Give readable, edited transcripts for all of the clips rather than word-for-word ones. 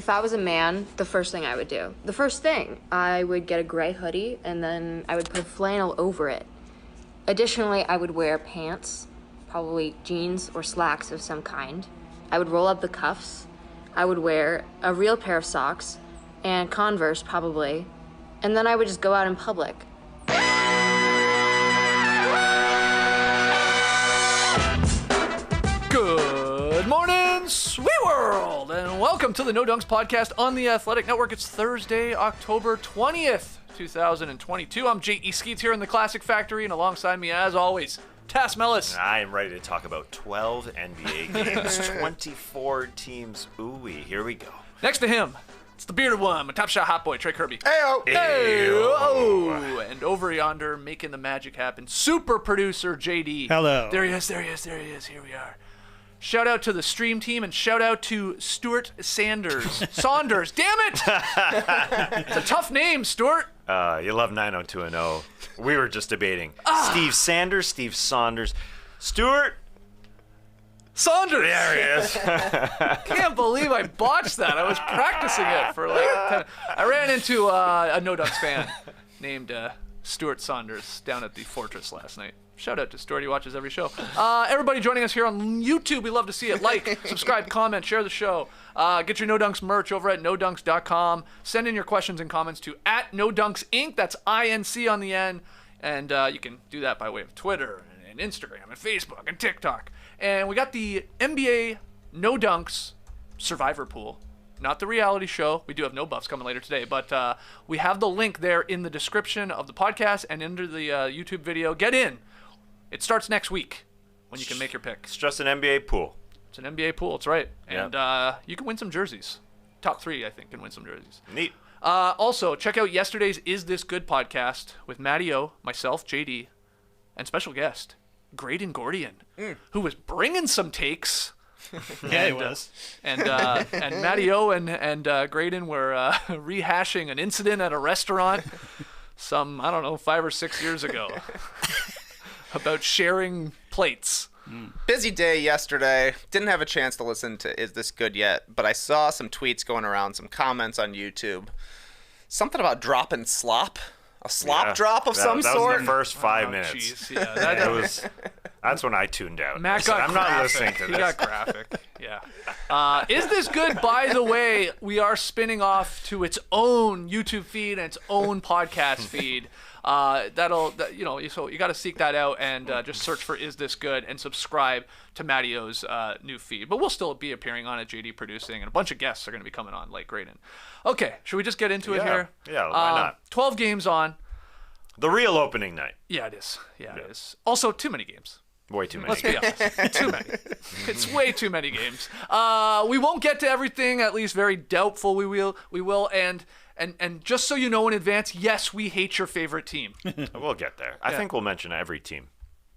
If I was a man, the first thing I would do, I would get a gray hoodie and then I would put flannel over it. Additionally, I would wear pants, probably jeans or slacks of some kind. I would roll up the cuffs. I would wear a real pair of socks and Converse probably. And then I would just go out in public. Good morning, Sweet World, and welcome to the No Dunks podcast on the Athletic Network. It's Thursday, October 20th, 2022. I'm J.E. Skeets here in the Classic Factory, and alongside me, as always, Tass Mellis. I am ready to talk about 12 NBA games, 24 teams. Ooh-wee, here we go. Next to him, it's the bearded one, my top shot hot boy, Trey Kirby. Hey-o! Hey-o! And over yonder, making the magic happen, super producer JD. Hello. There he is. Here we are. Shout out to the stream team and shout out to Stuart Sanders. Saunders, damn it! It's a tough name, Stuart. You love 90210. We were just debating. Steve Sanders, Steve Saunders. Stuart Saunders. There he is. Can't believe I botched that. I was practicing it for like 10. I ran into a No Ducks fan named Stuart Saunders down at the Fortress last night. Shout out to Stuart. He watches every show. Everybody joining us here on YouTube, we love to see it. Like, subscribe, comment, share the show. Get your No Dunks merch over at nodunks.com. Send in your questions and comments to @NoDunksInc. That's INC on the end. And you can do that by way of Twitter and Instagram and Facebook and TikTok. And we got the NBA No Dunks Survivor Pool. Not the reality show. We do have no buffs coming later today, but we have the link there in the description of the podcast and under the YouTube video. Get in. It starts next week when you can make your pick. It's just an NBA pool. It's an NBA pool. That's right. Yep. And you can win some jerseys. Top 3, I think, can win some jerseys. Neat. Also, check out yesterday's Is This Good podcast with Matty O, myself, JD, and special guest, Graydon Gordian, who was bringing some takes. Yeah, he was. And Matty O and Graydon were rehashing an incident at a restaurant some, 5 or 6 years ago about sharing plates. Busy day yesterday. Didn't have a chance to listen to Is This Good yet, but I saw some tweets going around, some comments on YouTube. Something about dropping slop. A slop drop of some that sort. was the first 5 minutes. Jeez, yeah, That's when I tuned out. Matt got I'm graphic. not listening to this. He got graphic. Yeah. Is This Good? By the way, we are spinning off to its own YouTube feed and its own podcast feed. So you got to seek that out and just search for Is This Good and subscribe to Mattio's new feed. But we'll still be appearing on it, JD producing, and a bunch of guests are going to be coming on, like Graydon. Okay, should we just get into it here? Yeah, why not? 12 games on. The real opening night. Yeah, it is. Yeah, it is. Also, too many games. Way too many. Let's be honest. Too many. It's way too many games. We won't get to everything, at least very doubtful we will. And just so you know in advance, yes, we hate your favorite team. We'll get there. I think we'll mention every team.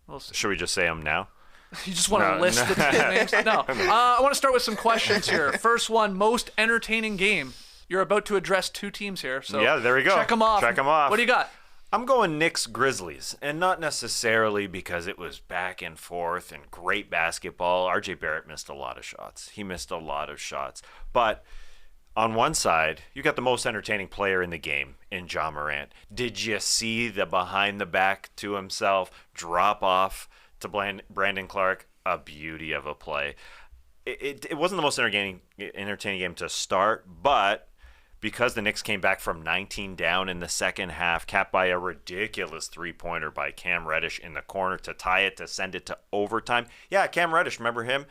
We'll see. Should we just say them now? You just want to list the team names? No. I want to start with some questions here. First one, most entertaining game. You're about to address 2 teams here. So yeah, there we go. Check them off. What do you got? I'm going Knicks Grizzlies, and not necessarily because it was back and forth and great basketball. RJ Barrett missed a lot of shots. But on one side, you got the most entertaining player in the game in Ja Morant. Did you see the behind the back to himself drop off to Brandon Clark? A beauty of a play. It wasn't the most entertaining game to start, but because the Knicks came back from 19 down in the second half, capped by a ridiculous three-pointer by Cam Reddish in the corner to tie it, to send it to overtime. Yeah, Cam Reddish, remember him?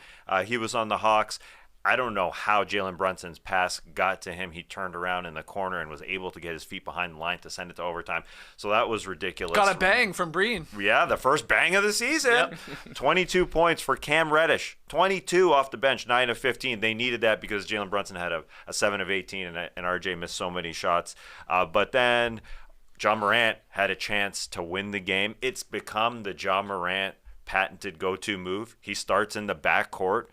He was on the Hawks. I don't know how Jalen Brunson's pass got to him. He turned around in the corner and was able to get his feet behind the line to send it to overtime. So that was ridiculous. Got a bang from Breen. Yeah, the first bang of the season. Yep. 22 points for Cam Reddish. 22 off the bench, 9 of 15. They needed that because Jalen Brunson had a 7 of 18 and RJ missed so many shots. But then Ja Morant had a chance to win the game. It's become the Ja Morant patented go-to move. He starts in the backcourt.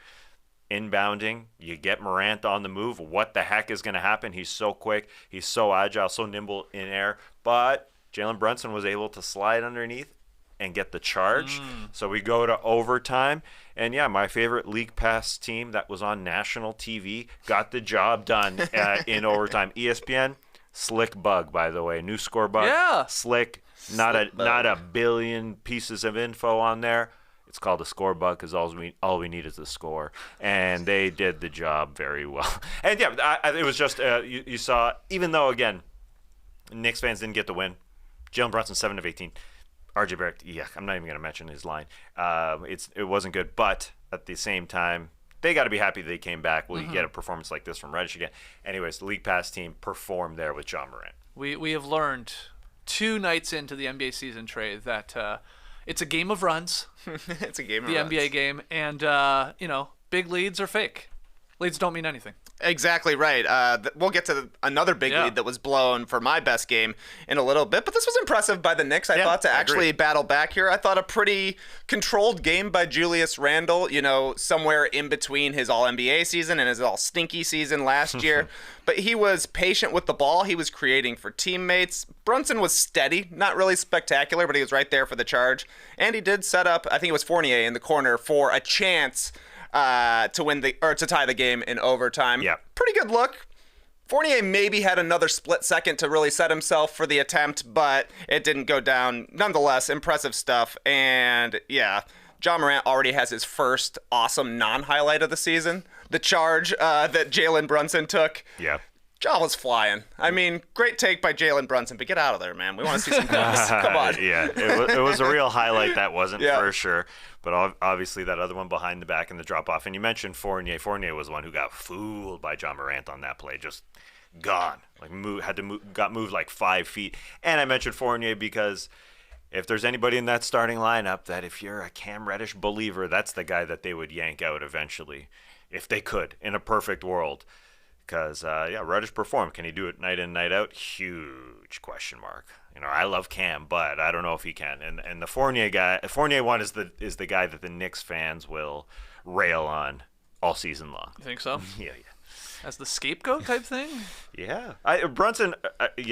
Inbounding, you get Morant on the move. What the heck is going to happen? He's so quick. He's so agile, so nimble in air. But Jalen Brunson was able to slide underneath and get the charge. So we go to overtime. And yeah, my favorite League Pass team that was on national TV got the job done in overtime. ESPN, slick bug, by the way. New score bug. Yeah. Slick. Not a billion pieces of info on there. It's called a score bug because all we need is the score, and they did the job very well. And yeah, it was just you saw, even though again, Knicks fans didn't get the win. Jalen Brunson 7 of 18. RJ Barrett, I'm not even gonna mention his line. It wasn't good, but at the same time, they got to be happy they came back. Will you get a performance like this from Reddish again? Anyways, the League Pass team performed there with John Morant. We have learned 2 nights into the NBA season, Trey, that it's a game of runs. It's a game of the runs. NBA game, and big leads are fake. Leads don't mean anything. Exactly right. We'll get to another big lead that was blown for my best game in a little bit, but this was impressive by the Knicks, I thought, to actually battle back here. I thought a pretty controlled game by Julius Randle, somewhere in between his All-NBA season and his all-stinky season last year. But he was patient with the ball. He was creating for teammates. Brunson was steady, not really spectacular, but he was right there for the charge. And he did set up, I think it was Fournier in the corner for a chance to tie the game in overtime. Yeah. Pretty good look. Fournier maybe had another split second to really set himself for the attempt, but it didn't go down. Nonetheless, impressive stuff. And yeah, John Morant already has his first awesome non-highlight of the season. The charge that Jalen Brunson took. Yeah. Ja was flying. I mean, great take by Jalen Brunson, but get out of there, man. We want to see some dunks. Come on. Yeah, it was a real highlight. That wasn't for sure. But obviously that other one behind the back and the drop-off. And you mentioned Fournier. Fournier was the one who got fooled by John Morant on that play. Just gone. Got moved like 5 feet. And I mentioned Fournier because if there's anybody in that starting lineup that if you're a Cam Reddish believer, that's the guy that they would yank out eventually, if they could, in a perfect world. Because, Reddish performed. Can he do it night in, night out? Huge question mark. I love Cam, but I don't know if he can. And the Fournier one is the guy that the Knicks fans will rail on all season long. You think so? Yeah. As the scapegoat type thing? Yeah. Brunson,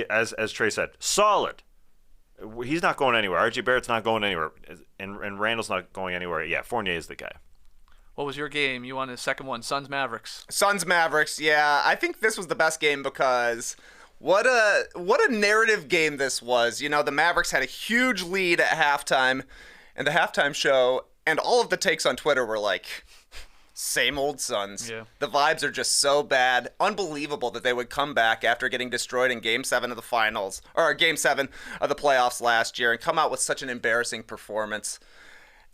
as Trey said, solid. He's not going anywhere. RJ Barrett's not going anywhere. And Randall's not going anywhere. Yeah, Fournier is the guy. What was your game? You won the second one. Suns Mavericks. Suns Mavericks. Yeah, I think this was the best game because what a narrative game this was. The Mavericks had a huge lead at halftime, and the halftime show, and all of the takes on Twitter were like, same old Suns. Yeah. The vibes are just so bad. Unbelievable that they would come back after getting destroyed in Game 7 of the finals, or Game 7 of the playoffs last year, and come out with such an embarrassing performance.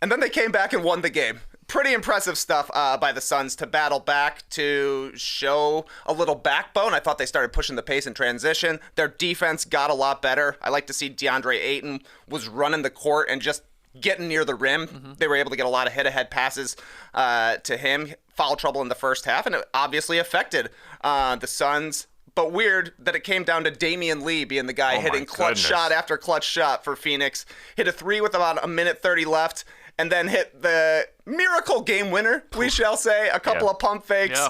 And then they came back and won the game. Pretty impressive stuff by the Suns to battle back, to show a little backbone. I thought they started pushing the pace in transition. Their defense got a lot better. I like to see DeAndre Ayton was running the court and just getting near the rim. Mm-hmm. They were able to get a lot of hit-ahead passes to him. Foul trouble in the first half, and it obviously affected the Suns. But weird that it came down to Damian Lee being the guy hitting clutch shot after clutch shot for Phoenix. Hit a 3 with about a minute 30 left, and then hit the miracle game winner, we shall say. A couple of pump fakes. Yeah.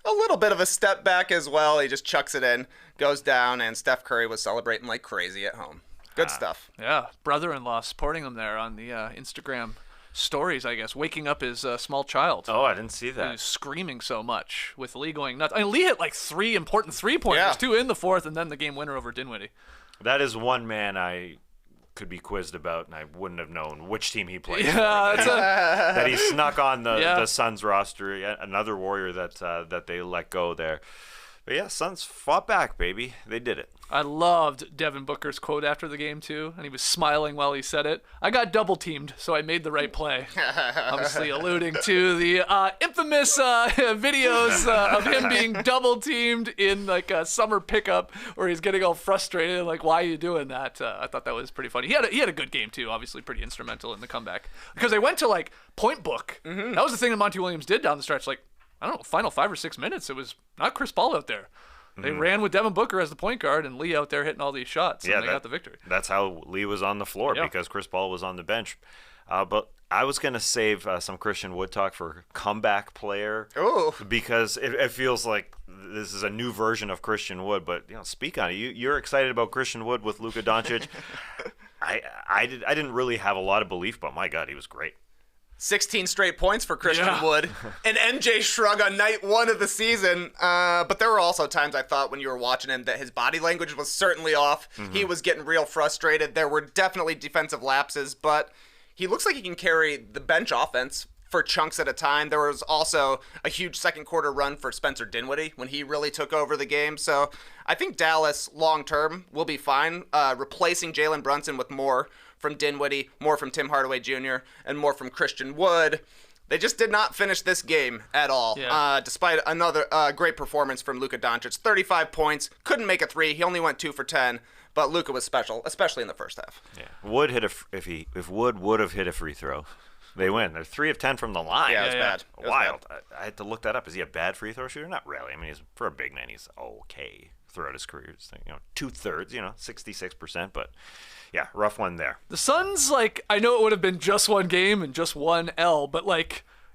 A little bit of a step back as well. He just chucks it in, goes down, and Steph Curry was celebrating like crazy at home. Good stuff. Yeah, brother-in-law supporting him there on the Instagram stories, I guess, waking up his small child. Oh, I didn't see that. He was screaming so much with Lee going nuts. I mean, Lee hit like 3 important three-pointers, 2 in the fourth, and then the game winner over Dinwiddie. That is one man I could be quizzed about, and I wouldn't have known which team he played for. That he snuck on the Suns roster. Another Warrior that they let go there. But yeah, Suns fought back, baby. They did it. I loved Devin Booker's quote after the game, too, and he was smiling while he said it. I got double-teamed, so I made the right play. Obviously alluding to the infamous videos of him being double-teamed in, like, a summer pickup where he's getting all frustrated and, like, why are you doing that? I thought that was pretty funny. He had a good game, too, obviously pretty instrumental in the comeback. Because they went to, like, point book. Mm-hmm. That was the thing that Monty Williams did down the stretch. Like, I don't know, final 5 or 6 minutes, it was not Chris Paul out there. They ran with Devin Booker as the point guard and Lee out there hitting all these shots, and they got the victory. That's how Lee was on the floor because Chris Paul was on the bench. But I was going to save some Christian Wood talk for comeback player because it feels like this is a new version of Christian Wood. But speak on it. You're excited about Christian Wood with Luka Doncic. I didn't really have a lot of belief, but my God, he was great. 16 straight points for Christian Yeah. Wood. An MJ shrug on night 1 of the season. But there were also times I thought when you were watching him that his body language was certainly off. He was getting real frustrated. There were definitely defensive lapses, but he looks like he can carry the bench offense for chunks at a time. There was also a huge second quarter run for Spencer Dinwiddie when he really took over the game. So I think Dallas long term will be fine, replacing Jalen Brunson with more from Dinwiddie, more from Tim Hardaway Jr., and more from Christian Wood. They just did not finish this game at all, despite another great performance from Luka Doncic. 35 points, couldn't make a three. He only went 2 for 10, but Luka was special, especially in the first half. Yeah, Wood hit if Wood would have hit a free throw, they win. They're 3 of 10 from the line. Yeah, it was bad. It was Wild. bad. I had to look that up. Is he a bad free throw shooter? Not really. I mean, for a big man, he's okay throughout his career. 2/3, 66%, but yeah, rough one there. The Suns, I know it would have been just one game and just one L, but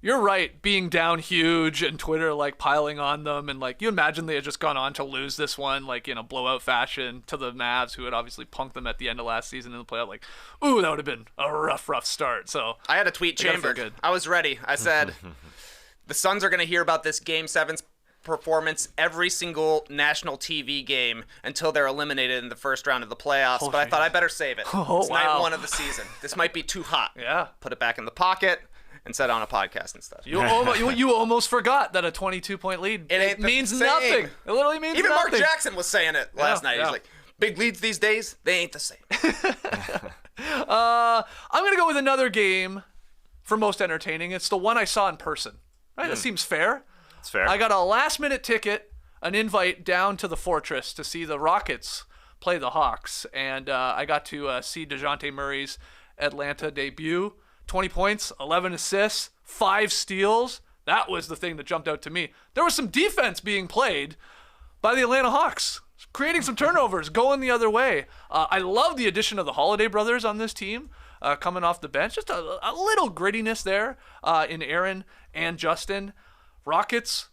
you're right, being down huge and Twitter piling on them, and you imagine they had just gone on to lose this one in a blowout fashion to the Mavs, who had obviously punked them at the end of last season in the playoff. Ooh, that would have been a rough start. So I had a tweet chambered. I was ready. I said, the Suns are going to hear about this Game 7's performance every single national TV game until they're eliminated in the first round of the playoffs. But I thought I better save it. It's night 1 of the season. This might be too hot. Yeah. Put it back in the pocket and set on a podcast instead. You almost forgot that a 22-point lead means same. nothing. It literally means Even nothing. Mark Jackson was saying it last night. Yeah. He's like, big leads these days, they ain't the same. I'm going to go with another game for most entertaining. It's the one I saw in person. Right? That seems fair. It's fair. I got a last-minute ticket, an invite down to the Fortress to see the Rockets play the Hawks, and I got to see DeJounte Murray's Atlanta debut. 20 points, 11 assists, 5 steals. That was the thing that jumped out to me. There was some defense being played by the Atlanta Hawks, creating some turnovers, going the other way. I love the addition of the Holiday brothers on this team, coming off the bench. Just a little grittiness there in Aaron and Justin. Rockets,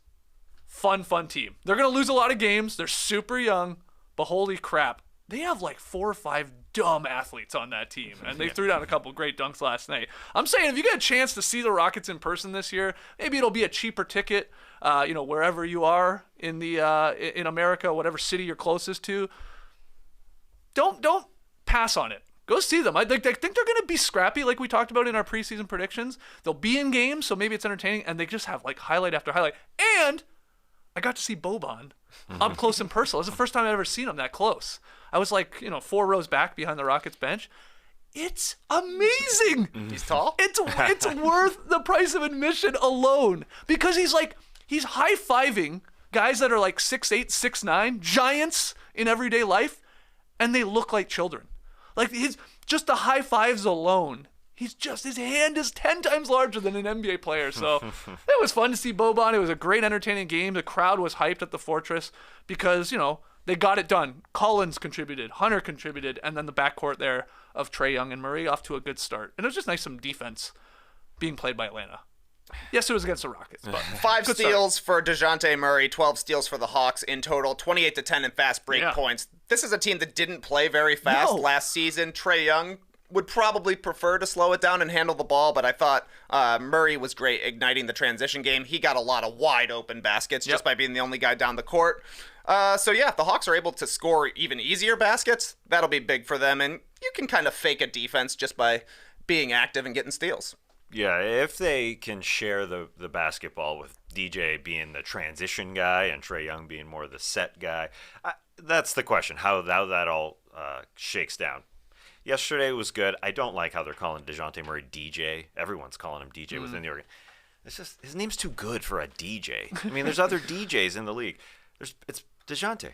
fun team. They're going to lose a lot of games. They're super young, but holy crap. They have 4 or 5 dumb athletes on that team, and they threw down a couple great dunks last night. I'm saying if you get a chance to see the Rockets in person this year, maybe it'll be a cheaper ticket, wherever you are in in America, whatever city you're closest to. Don't pass on it. Go see them. I think they're going to be scrappy, like we talked about in our preseason predictions. They'll be in games, so maybe it's entertaining, and they just have highlight after highlight. And I got to see Boban up close and personal. It was the first time I'd ever seen him that close. I was 4 rows back behind the Rockets bench. It's amazing. He's tall? It's worth the price of admission alone, because he's high-fiving guys that are 6'8", 6'9", giants in everyday life, and they look like children. Just the high fives alone, his hand is 10 times larger than an NBA player. So it was fun to see Boban. It was a great entertaining game. The crowd was hyped at the Fortress because, they got it done. Collins contributed, Hunter contributed, and then the backcourt there of Trae Young and Murray off to a good start. And it was just nice, some defense being played by Atlanta. Yes, it was against the Rockets, but 5 steals for DeJounte Murray, 12 steals for the Hawks in total, 28-10 in fast break points. This is a team that didn't play very fast last season. Trae Young would probably prefer to slow it down and handle the ball, but I thought Murray was great igniting the transition game. He got a lot of wide open baskets just by being the only guy down the court. If the Hawks are able to score even easier baskets, that'll be big for them, and you can kind of fake a defense just by being active and getting steals. Yeah, if they can share the basketball with DJ being the transition guy and Trae Young being more the set guy, that's the question, how that all shakes down. Yesterday was good. I don't like how they're calling DeJounte Murray DJ. Everyone's calling him DJ within the organ. It's just, his name's too good for a DJ. I mean, there's other DJs in the league. It's DeJounte.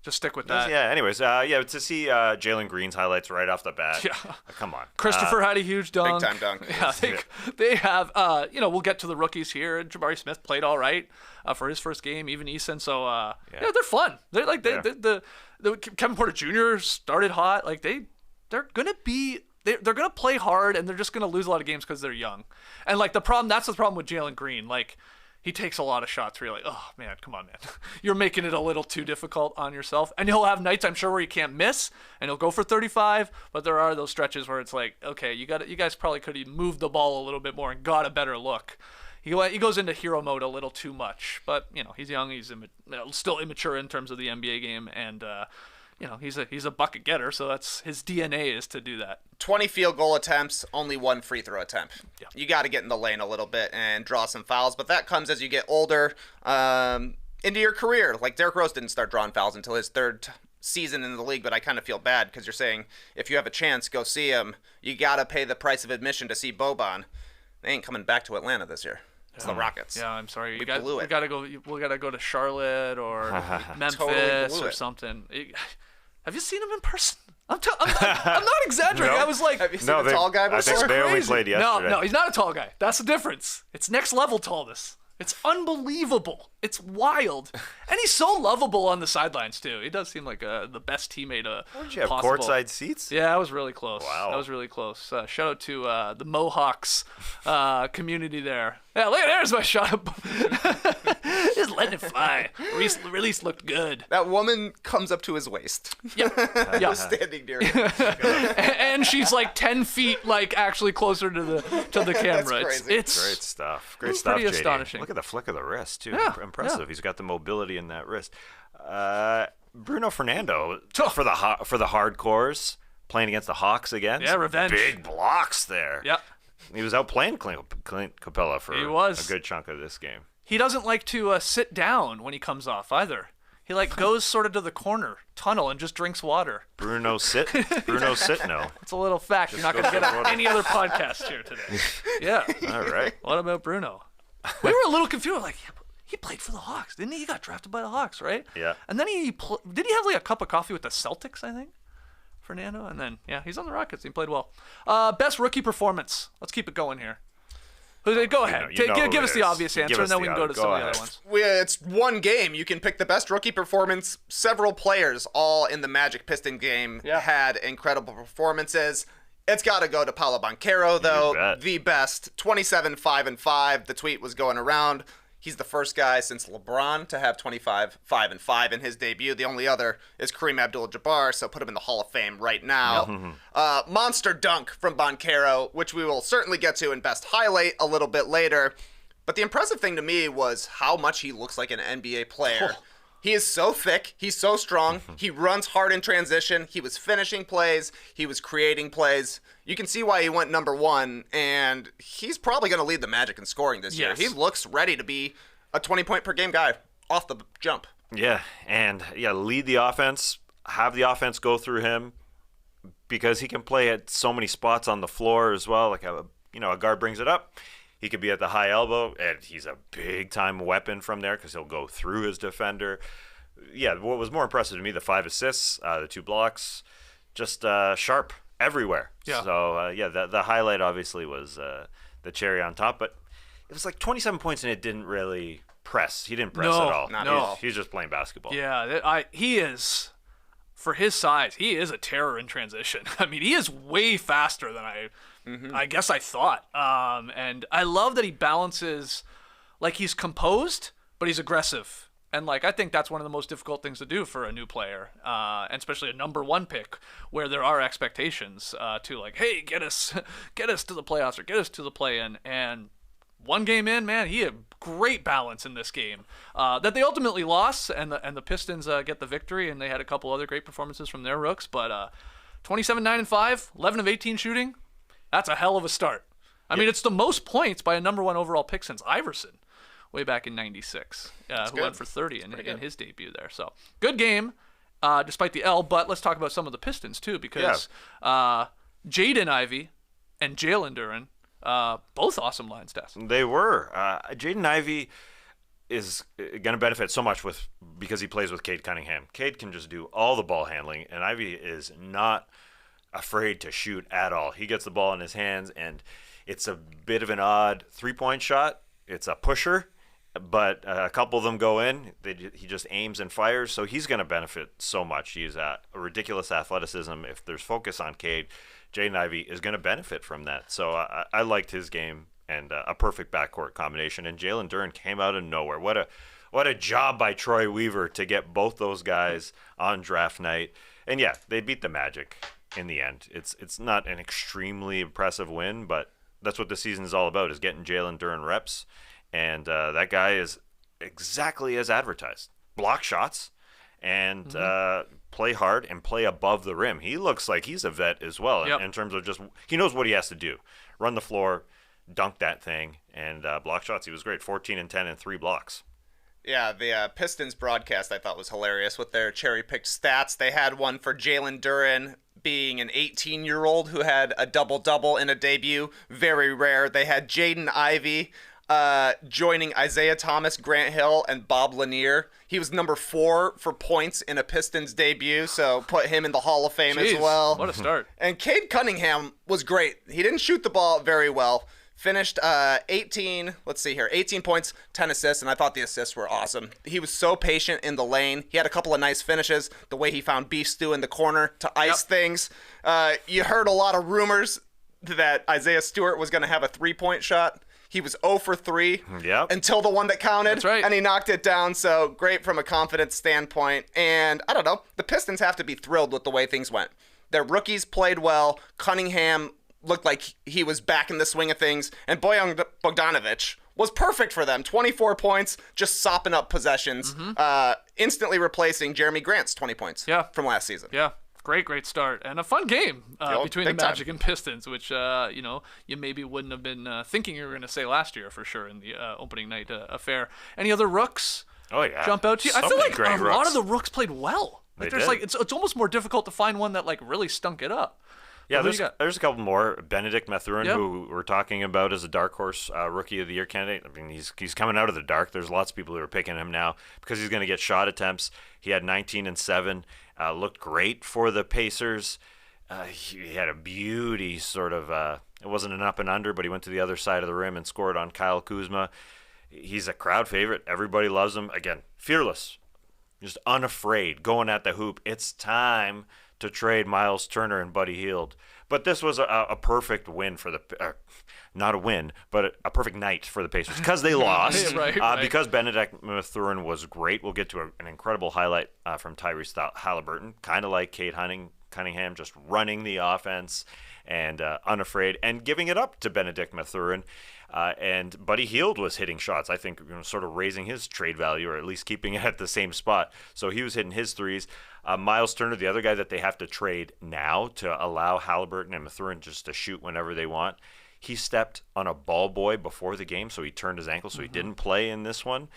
Just stick with that. Yeah, anyways, to see Jalen Green's highlights right off the bat. Yeah. Come on. Christopher had a huge dunk. Big time dunk. Yeah, they have, we'll get to the rookies here. Jabari Smith played all right for his first game, even Eason. So, they're fun. They're the Kevin Porter Jr. started hot. They're going to be, they're going to play hard, and they're just going to lose a lot of games because they're young. And that's the problem with Jalen Green. he takes a lot of shots where you're like, oh man, come on, man. You're making it a little too difficult on yourself. And he'll have nights, I'm sure, where he can't miss and he'll go for 35, but there are those stretches where it's like, okay, you guys probably could have moved the ball a little bit more and got a better look. He goes into hero mode a little too much, but he's young, he's still immature in terms of the NBA game, and he's a bucket getter, so that's his DNA is to do that. 20 field goal attempts, only 1 free throw attempt. Yeah. You got to get in the lane a little bit and draw some fouls, but that comes as you get older into your career. Like Derrick Rose didn't start drawing fouls until his 3rd season in the league, but I kind of feel bad because you're saying if you have a chance, go see him. You got to pay the price of admission to see Boban. They ain't coming back to Atlanta this year. It's the Rockets. Yeah, I'm sorry. We blew it. We gotta go to Charlotte or Memphis Totally or something. Have you seen him in person? I'm not exaggerating. No. I was like, Have you seen the tall guy I before? think they only crazy. played yesterday. No, he's not a tall guy. That's the difference. It's next level tallness. It's unbelievable. It's wild. And he's so lovable on the sidelines, too. He does seem like the best teammate Did you have possible. courtside seats? Yeah, that was really close. Wow. That was really close. Shout out to the Mohawks community there. Yeah, look, there's my shot. Just letting it fly. Release looked good. That woman comes up to his waist. Yeah. Standing near him. And she's like 10 feet, like actually closer to the camera. crazy. It's Great stuff. Great It's stuff, pretty JD. astonishing. Look at the flick of the wrist, too. Yeah, Impressive. yeah. He's got the mobility in that wrist. Bruno Fernando, for the hardcores, playing against the Hawks again. Yeah, revenge. Big blocks there. Yeah. He was outplaying Clint Capella for He was. a good chunk of this game. He doesn't like to sit down when he comes off either. He goes sort of to the corner tunnel and just drinks water. Bruno Sitno. It's a little fact. You're not going to get on any other podcast here today. Yeah. All right. What about Bruno? We were a little confused. Like, yeah, but he played for the Hawks, didn't he? He got drafted by the Hawks, right? Yeah. And then did he have like a cup of coffee with the Celtics, I think? Fernando, and then he's on the Rockets. He played well. Best rookie performance. Let's keep it going here. Go ahead. You know Give who us it the is. obvious Give answer, us and then the we can go to obvious- some go of the ahead. other ones. It's one game. You can pick the best rookie performance. Several players, all in the Magic Piston game, had incredible performances. It's got to go to Paolo Banchero, though. bet. The best. 27, 5, and 5. The tweet was going around. He's the first guy since LeBron to have 25, 5, and 5 in his debut. The only other is Kareem Abdul-Jabbar, so put him in the Hall of Fame right now. Monster dunk from Banchero, which we will certainly get to in Best Highlight a little bit later. But the impressive thing to me was how much he looks like an NBA player. He is so thick. He's so strong. He runs hard in transition. He was finishing plays. He was creating plays. You can see why he went number 1, and he's probably going to lead the Magic in scoring this year. Yes. He looks ready to be a 20-point-per-game guy off the jump. Yeah, and lead the offense, have the offense go through him, because he can play at so many spots on the floor as well. Like a guard brings it up, he could be at the high elbow, and he's a big-time weapon from there because he'll go through his defender. Yeah, what was more impressive to me, the 5 assists, the 2 blocks, just sharp everywhere. Yeah. So, the highlight obviously was the cherry on top, but it was like 27 points, and it didn't really press. He didn't press No, at all. not at all. He's just playing basketball. Yeah, he is, for his size, he is a terror in transition. I mean, he is way faster than I guess I thought. And I love that he balances, like he's composed, but he's aggressive. And I think that's one of the most difficult things to do for a new player, and especially a number 1 pick, where there are expectations to hey, get us to the playoffs or get us to the play-in. And one game in, man, he had great balance in this game that they ultimately lost, and the Pistons get the victory, and they had a couple other great performances from their rooks. But 27, 9, and 5, 11 of 18 shooting, that's a hell of a start. I mean, it's the most points by a number 1 overall pick since Iverson, way back in '96, who went for 30 in his debut there. So good game, despite the L. But let's talk about some of the Pistons too, because Jaden Ivey and Jalen Duren, both awesome line stats. They were. Jaden Ivey is going to benefit so much because he plays with Cade Cunningham. Cade can just do all the ball handling, and Ivey is not afraid to shoot at all. He gets the ball in his hands, and it's a bit of an odd 3-point shot. It's a pusher, but a couple of them go in. He just aims and fires, so he's going to benefit so much. He's a ridiculous athleticism. If there's focus on Cade, Jaden Ivey is going to benefit from that. So I liked his game and a perfect backcourt combination. And Jalen Duren came out of nowhere. What a job by Troy Weaver to get both those guys on draft night. And yeah, they beat the Magic in the end. It's not an extremely impressive win, but that's what the season is all about, is getting Jalen Duren reps. And that guy is exactly as advertised. Block shots and play hard and play above the rim. He looks like he's a vet as well in terms of just he knows what he has to do. Run the floor, dunk that thing, and block shots. He was great. 14 and 10 and 3 blocks. Yeah, the Pistons broadcast I thought was hilarious with their cherry-picked stats. They had one for Jalen Duren being an 18-year-old who had a double-double in a debut. Very rare. They had Jaden Ivey joining Isaiah Thomas, Grant Hill, and Bob Lanier. He was number 4 for points in a Pistons debut, so put him in the Hall of Fame as well. What a start. And Cade Cunningham was great. He didn't shoot the ball very well. Finished 18 points, 10 assists, and I thought the assists were awesome. He was so patient in the lane. He had a couple of nice finishes. The way he found Beef Stew in the corner to ice things. You heard a lot of rumors that Isaiah Stewart was going to have a three-point shot. He was 0 for 3 until the one that counted, That's right. and he knocked it down. So great from a confidence standpoint. And I don't know, the Pistons have to be thrilled with the way things went. Their rookies played well. Cunningham looked like he was back in the swing of things, and Bojan Bogdanovic was perfect for them. 24 points, just sopping up possessions, instantly replacing Jeremy Grant's 20 points from last season. Yeah, great start. And a fun game between the big time. Magic and Pistons, which, you maybe wouldn't have been thinking you were going to say last year for sure in the opening night affair. Any other rooks jump out to you? I feel like a lot of the rooks played well. Like it's almost more difficult to find one that like really stunk it up. Yeah, there's a couple more. Benedict Mathurin, who we're talking about as a dark horse rookie of the year candidate. I mean, he's coming out of the dark. There's lots of people who are picking him now because he's going to get shot attempts. He had 19 and 7, looked great for the Pacers. He had a beauty sort of. It wasn't an up and under, but he went to the other side of the rim and scored on Kyle Kuzma. He's a crowd favorite. Everybody loves him. Again, fearless, just unafraid, going at the hoop. It's time to trade Miles Turner and Buddy Hield. But this was a perfect win for the not a win, but a perfect night for the Pacers because they lost. Right. Because Benedict Mathurin was great. We'll get to an incredible highlight from Tyrese Halliburton, kind of like Cade Cunningham, just running the offense and unafraid and giving it up to Benedict Mathurin. And Buddy Hield was hitting shots, I think, sort of raising his trade value or at least keeping it at the same spot. So he was hitting his threes. Miles Turner, the other guy that they have to trade now to allow Halliburton and Mathurin just to shoot whenever they want. He stepped on a ball boy before the game, so he turned his ankle, so he didn't play in this one,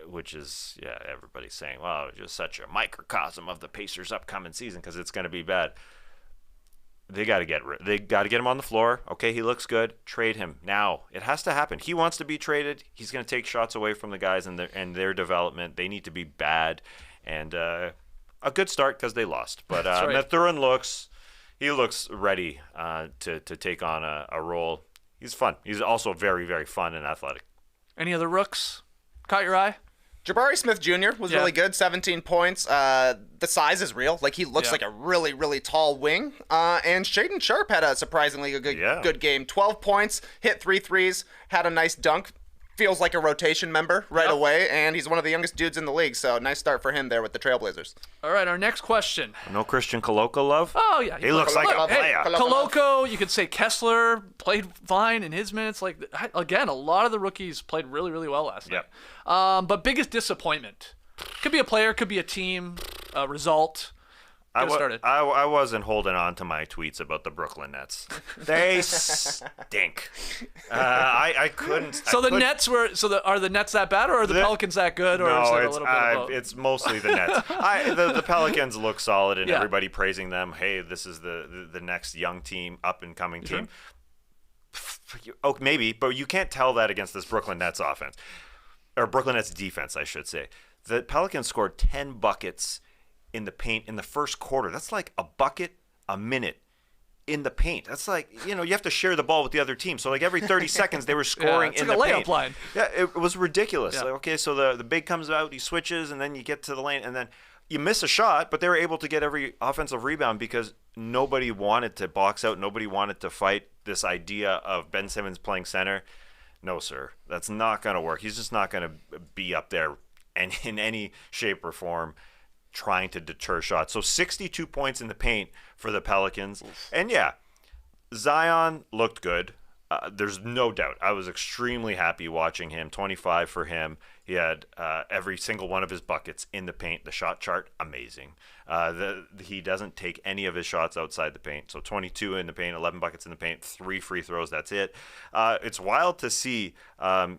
which is, everybody's saying, well, just such a microcosm of the Pacers' upcoming season because it's going to be bad. They got to get him on the floor. Okay, he looks good. Trade him now. It has to happen. He wants to be traded. He's going to take shots away from the guys and their development. They need to be bad, and a good start because they lost. But Mathurin looks ready to take on a role. He's fun. He's also very, very fun and athletic. Any other rooks caught your eye? Jabari Smith Jr. was really good, 17 points. The size is real. Like, he looks like a really, really tall wing. And Shaedon Sharpe had a surprisingly good game. 12 points, hit 3 threes, had a nice dunk. Feels like a rotation member right away, and he's one of the youngest dudes in the league, so nice start for him there with the Trailblazers. All right, our next question. No Christian Koloko love? Oh, yeah. He looks like a player. Koloko, you could say Kessler played fine in his minutes. Like, again, a lot of the rookies played really, really well last night. But biggest disappointment. Could be a player, could be a team, a result. I wasn't holding on to my tweets about the Brooklyn Nets. They stink. I couldn't. So Nets were. Are the Nets that bad, or are the Pelicans that good, or is it a little bit of both? It's mostly the Nets. The Pelicans look solid, and everybody praising them. Hey, this is the next young team, up and coming team. Oh, maybe, but you can't tell that against this Brooklyn Nets offense, or Brooklyn Nets defense, I should say. The Pelicans scored 10 buckets in the paint in the first quarter. That's like a bucket a minute in the paint. That's like, you have to share the ball with the other team. So like every 30 seconds they were scoring in the paint. It's like a layup line. Yeah, it was ridiculous. Like, okay, so the big comes out, he switches, and then you get to the lane, and then you miss a shot, but they were able to get every offensive rebound because nobody wanted to box out. Nobody wanted to fight this idea of Ben Simmons playing center. No, sir. That's not going to work. He's just not going to be up there and in any shape or form trying to deter shots. So 62 points in the paint for the Pelicans. Oof. And yeah, Zion looked good. There's no doubt. I was extremely happy watching him. 25 for him. He had every single one of his buckets in the paint. The shot chart, amazing. He doesn't take any of his shots outside the paint. So 22 in the paint, 11 buckets in the paint, 3 free throws. That's it. It's wild to see.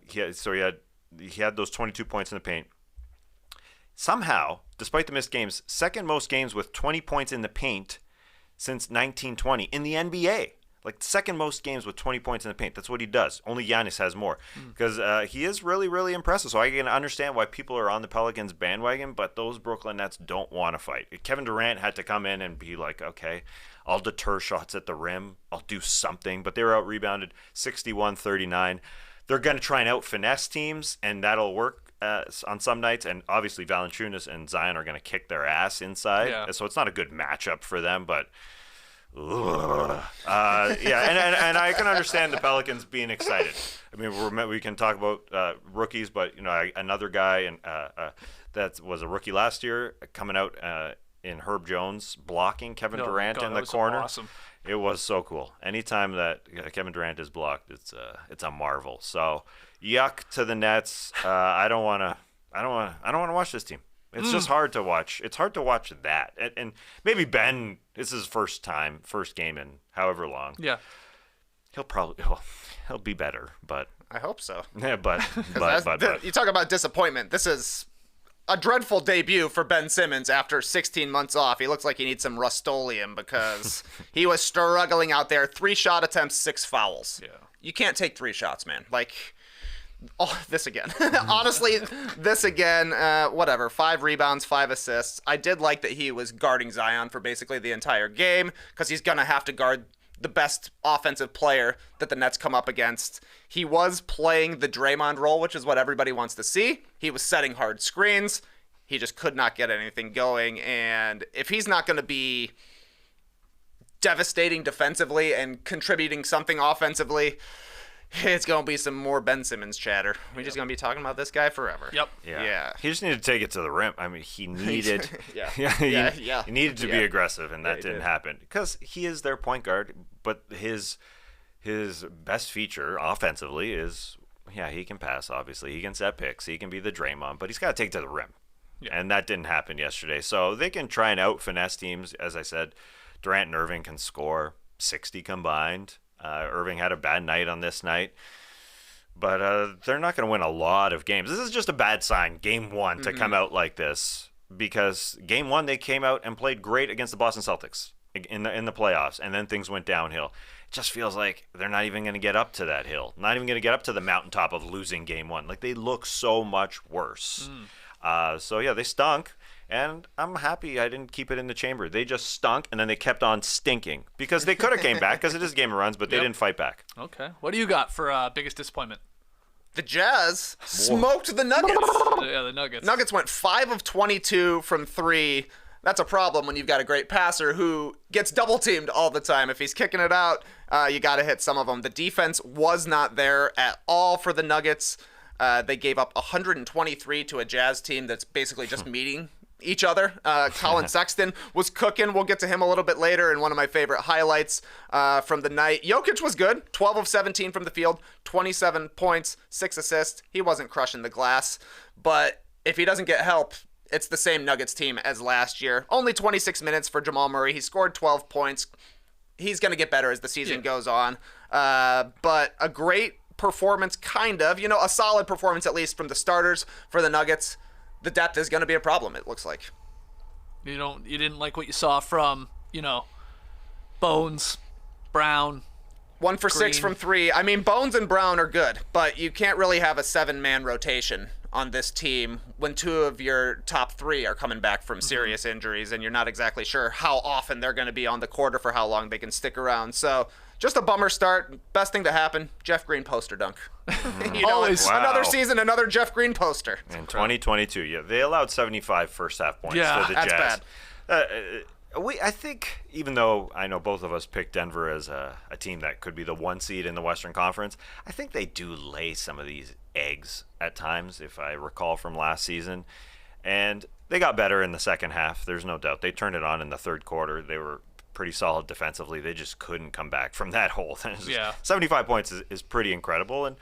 He had those 22 points in the paint. Somehow, despite the missed games, second most games with 20 points in the paint since 1920 in the NBA. Like second most games with 20 points in the paint. That's what he does. Only Giannis has more because he is really, really impressive. So I can understand why people are on the Pelicans bandwagon, but those Brooklyn Nets don't want to fight. Kevin Durant had to come in and be like, okay, I'll deter shots at the rim. I'll do something. But they were out-rebounded 61-39. They're going to try and out-finesse teams, and that'll work on some nights. And obviously Valanciunas and Zion are going to kick their ass inside. Yeah. So it's not a good matchup for them, but... and I can understand the Pelicans being excited. I mean, we can talk about rookies, but another guy and that was a rookie last year coming out in Herb Jones blocking Kevin Durant in the corner. Awesome. It was so cool. Anytime that Kevin Durant is blocked, it's a marvel. So yuck to the Nets. I don't want to watch this team. It's just hard to watch. It's hard to watch that. And maybe Ben, this is his first game in however long. Yeah. He'll be better, but I hope so. Yeah, but you talk about disappointment. This is a dreadful debut for Ben Simmons after 16 months off. He looks like he needs some Rust-Oleum because he was struggling out there. 3 shot attempts, 6 fouls. Yeah. You can't take 3 shots, man. This again. Honestly, this again. Whatever. 5 rebounds, 5 assists. I did like that he was guarding Zion for basically the entire game because he's going to have to guard the best offensive player that the Nets come up against. He was playing the Draymond role, which is what everybody wants to see. He was setting hard screens. He just could not get anything going. And if he's not going to be devastating defensively and contributing something offensively, it's going to be some more Ben Simmons chatter. We're just going to be talking about this guy forever. Yep. Yeah. He just needed to take it to the rim. I mean, he needed he needed to be aggressive, and that didn't happen because he is their point guard, but his best feature offensively is he can pass, obviously. He can set picks. He can be the Draymond, but he's got to take it to the rim. Yeah. And that didn't happen yesterday. So they can try and out-finesse teams. As I said, Durant and Irving can score 60 combined. Irving had a bad night on this night, but they're not going to win a lot of games. This is just a bad sign, game 1, to come out like this, because game 1 they came out and played great against the Boston Celtics in the playoffs, and then things went downhill. It just feels like they're not even going to get up to that hill, not even going to get up to the mountaintop of losing game 1. Like, they look so much worse. They stunk. And I'm happy I didn't keep it in the chamber. They just stunk, and then they kept on stinking because they could have came back because it is a game of runs, but they didn't fight back. Okay. What do you got for biggest disappointment? The Jazz smoked the Nuggets. The Nuggets. Nuggets went 5 of 22 from 3. That's a problem when you've got a great passer who gets double-teamed all the time. If he's kicking it out, you got to hit some of them. The defense was not there at all for the Nuggets. They gave up 123 to a Jazz team that's basically just meeting each other. Colin Sexton was cooking. We'll get to him a little bit later in one of my favorite highlights from the night. Jokic was good. 12 of 17 from the field, 27 points, 6 assists. He wasn't crushing the glass, but if he doesn't get help, it's the same Nuggets team as last year. Only 26 minutes for Jamal Murray. He scored 12 points. He's going to get better as the season goes on. But a great performance, kind of. A solid performance at least from the starters for the Nuggets. The depth is going to be a problem, it looks like. You didn't like what you saw from, Bones, Brown, 1 for Green. 6 from 3. I mean, Bones and Brown are good, but you can't really have a 7-man rotation on this team when 2 of your top 3 are coming back from serious injuries, and you're not exactly sure how often they're going to be on the court or for how long they can stick around. So just a bummer start. Best thing to happen, Jeff Green poster dunk. Always. Wow. Another season, another Jeff Green poster. In 2022, they allowed 75 first half points to the Jazz. That's bad. I think, even though I know both of us picked Denver as a team that could be the 1 seed in the Western Conference, I think they do lay some of these eggs at times, if I recall from last season. And they got better in the second half, there's no doubt. They turned it on in the third quarter. They were pretty solid defensively. They just couldn't come back from that hole. 75 points is pretty incredible. And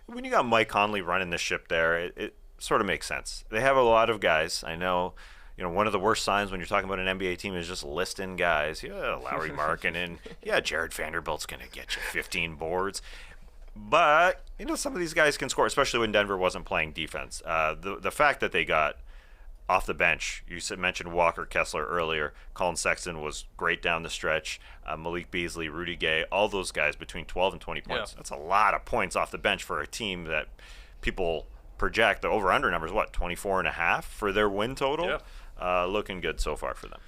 when you got Mike Conley running the ship there, it sort of makes sense. They have a lot of guys. I know, one of the worst signs when you're talking about an NBA team is just listing guys. Yeah, Lowry Markkanen. Yeah, Jared Vanderbilt's going to get you 15 boards. But, some of these guys can score, especially when Denver wasn't playing defense. The fact that they got off the bench, you mentioned Walker Kessler earlier. Colin Sexton was great down the stretch. Malik Beasley, Rudy Gay, all those guys between 12 and 20 points. Yeah. That's a lot of points off the bench for a team that people project. The over-under number is 24.5 for their win total? Yeah. Looking good so far for them.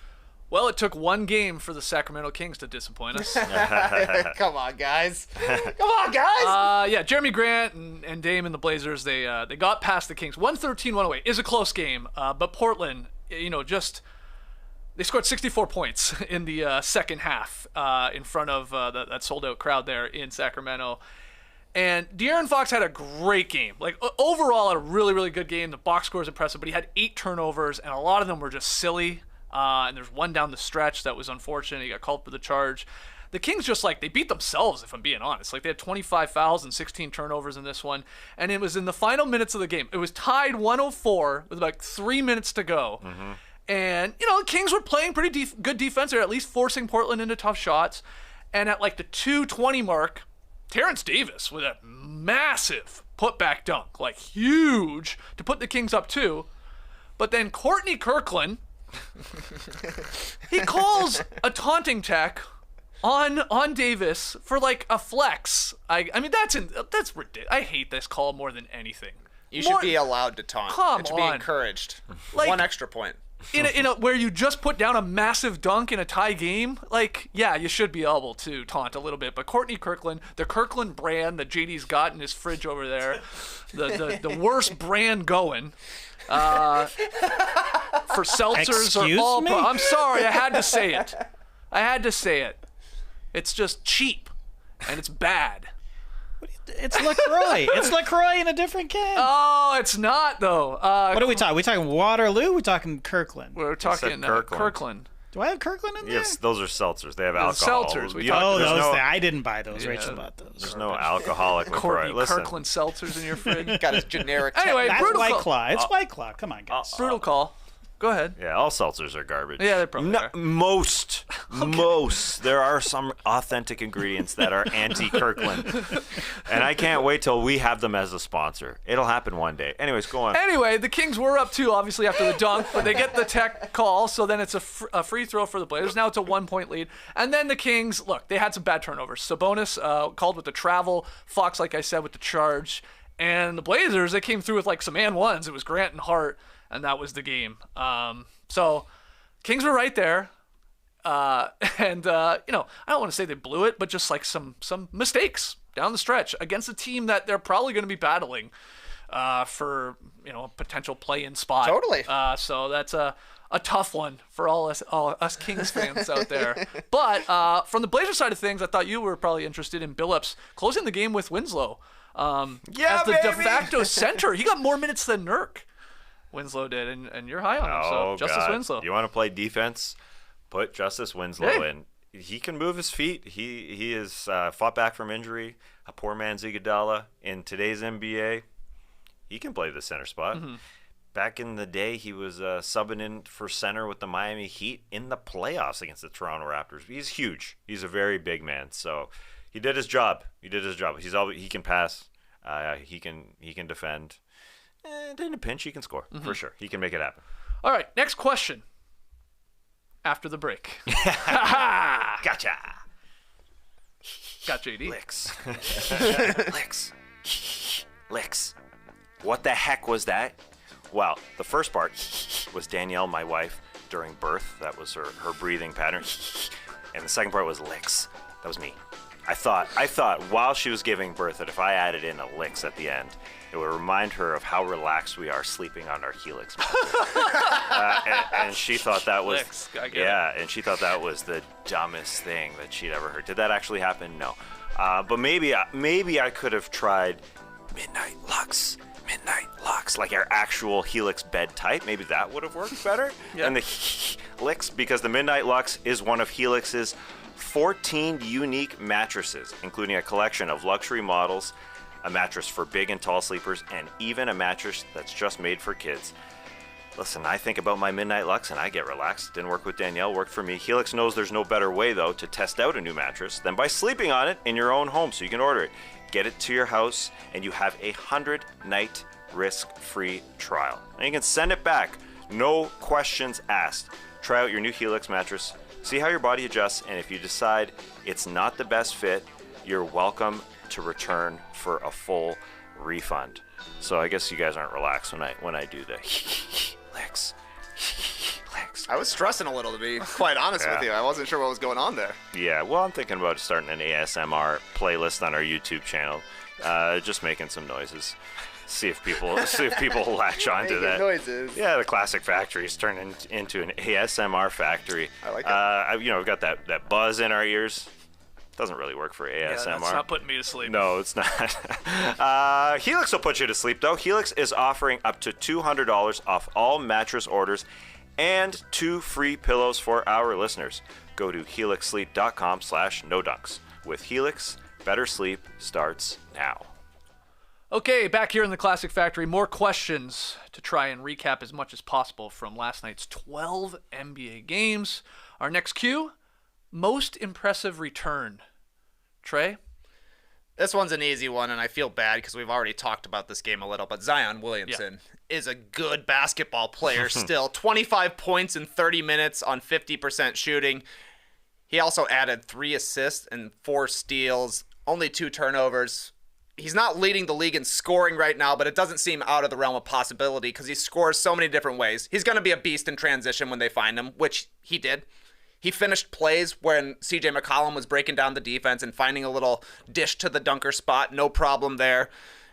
Well, it took one game for the Sacramento Kings to disappoint us. Come on, guys. Yeah, Jeremy Grant and Dame and the Blazers, they got past the Kings. 113-108 is a close game, but Portland, they scored 64 points in the second half in front of that sold-out crowd there in Sacramento. And De'Aaron Fox had a great game. Like, overall, a really, really good game. The box score is impressive, but he had 8 turnovers, and a lot of them were just silly. And there's one down the stretch that was unfortunate. He got called for the charge. The Kings just, they beat themselves, if I'm being honest. They had 25 fouls and 16 turnovers in this one. And it was in the final minutes of the game. It was tied 104 with about 3 minutes to go. Mm-hmm. And, the Kings were playing pretty good defense. They're at least forcing Portland into tough shots. And at, the 2:20 mark, Terrence Davis with a massive putback dunk, huge, to put the Kings up 2. But then Courtney Kirkland, he calls a taunting tech on Davis for a flex. I mean that's ridiculous. I hate this call more than anything. You should be allowed to taunt. It should be encouraged. 1 extra point. In a where you just put down a massive dunk in a tie game, you should be able to taunt a little bit. But Courtney Kirkland, the Kirkland brand that JD's got in his fridge over there, the worst brand going. For seltzers Excuse or all. me? I'm sorry, I had to say it. It's just cheap, and it's bad. It's LaCroix. It's LaCroix in a different can. Oh, it's not though. What are we talking? We talking Waterloo? We talking Kirkland? We're talking Kirkland. Do I have Kirkland in there? Yes, those are seltzers. They have alcohol. Seltzers. I didn't buy those. Rachel bought those. There's no alcoholic LaCroix. Courtney Kirkland seltzers in your fridge. Got his generic. Anyway, That's brutal White call. Claw. It's White Claw. Come on, guys. Brutal call. Go ahead. Yeah, all seltzers are garbage. Yeah, they probably are. Most. There are some authentic ingredients that are anti-Kirkland. And I can't wait till we have them as a sponsor. It'll happen one day. Anyways, go on. Anyway, the Kings were up 2, obviously, after the dunk, but they get the tech call, so then it's a free throw for the Blazers. Now it's a 1-point lead. And then the Kings, look, they had some bad turnovers. Sabonis called with the travel. Fox, like I said, with the charge. And the Blazers, they came through with some and ones. It was Grant and Hart. And that was the game. So Kings were right there. I don't want to say they blew it, but just some mistakes down the stretch against a team that they're probably going to be battling for a potential play-in spot. Totally. So that's a tough one for all us Kings fans out there. But from the Blazers side of things, I thought you were probably interested in Billups closing the game with Winslow. As the de facto center. He got more minutes than Nurk. Winslow did, and you're high on him. So Justice Winslow. You want to play defense? Put Justice Winslow in. He can move his feet. He is fought back from injury. A poor man's Iguodala in today's NBA. He can play the center spot. Mm-hmm. Back in the day, he was subbing in for center with the Miami Heat in the playoffs against the Toronto Raptors. He's huge. He's a very big man. So he did his job. He can pass. He can defend. And in a pinch, he can score, for sure. He can make it happen. All right, next question. After the break. Gotcha. Got JD. Licks. What the heck was that? Well, the first part was Danielle, my wife, during birth. That was her breathing pattern. And the second part was licks. That was me. I thought while she was giving birth that if I added in a licks at the end, it would remind her of how relaxed we are sleeping on our Helix mattress. And she thought that was Helix, I get it. and she thought that was the dumbest thing that she'd ever heard. Did that actually happen? No. But maybe I could have tried Midnight Lux, like our actual Helix bed type. Maybe that would have worked better than the Helix, because the Midnight Lux is one of Helix's 14 unique mattresses, including a collection of luxury models, a mattress for big and tall sleepers, and even a mattress that's just made for kids. Listen, I think about my Midnight Lux and I get relaxed. Didn't work with Danielle, worked for me. Helix knows there's no better way, though, to test out a new mattress than by sleeping on it in your own home, so you can order it. Get it to your house, and you have a 100-night risk-free trial. And you can send it back, no questions asked. Try out your new Helix mattress, see how your body adjusts, and if you decide it's not the best fit, you're welcome to return for a full refund. So I guess you guys aren't relaxed when I do the Helix. I was stressing a little, to be quite honest with you. I wasn't sure what was going on there. Yeah, well, I'm thinking about starting an ASMR playlist on our YouTube channel, just making some noises. See if people latch onto that. Noises. Yeah, the Classic Factory's turning into an ASMR factory. I like it. We've got that buzz in our ears. Doesn't really work for ASMR. Yeah, that's not putting me to sleep. No, it's not. Helix will put you to sleep, though. Helix is offering up to $200 off all mattress orders and 2 free pillows for our listeners. Go to helixsleep.com/nodunks. With Helix, better sleep starts now. Okay, back here in the Classic Factory, more questions to try and recap as much as possible from last night's 12 NBA games. Our next cue, most impressive return. Trey? This one's an easy one, and I feel bad because we've already talked about this game a little, but Zion Williamson is a good basketball player still. 25 points in 30 minutes on 50% shooting. He also added 3 assists and 4 steals, only 2 turnovers. He's not leading the league in scoring right now, but it doesn't seem out of the realm of possibility because he scores so many different ways. He's going to be a beast in transition when they find him, which he did. He finished plays when CJ McCollum was breaking down the defense and finding a little dish to the dunker spot. No problem there.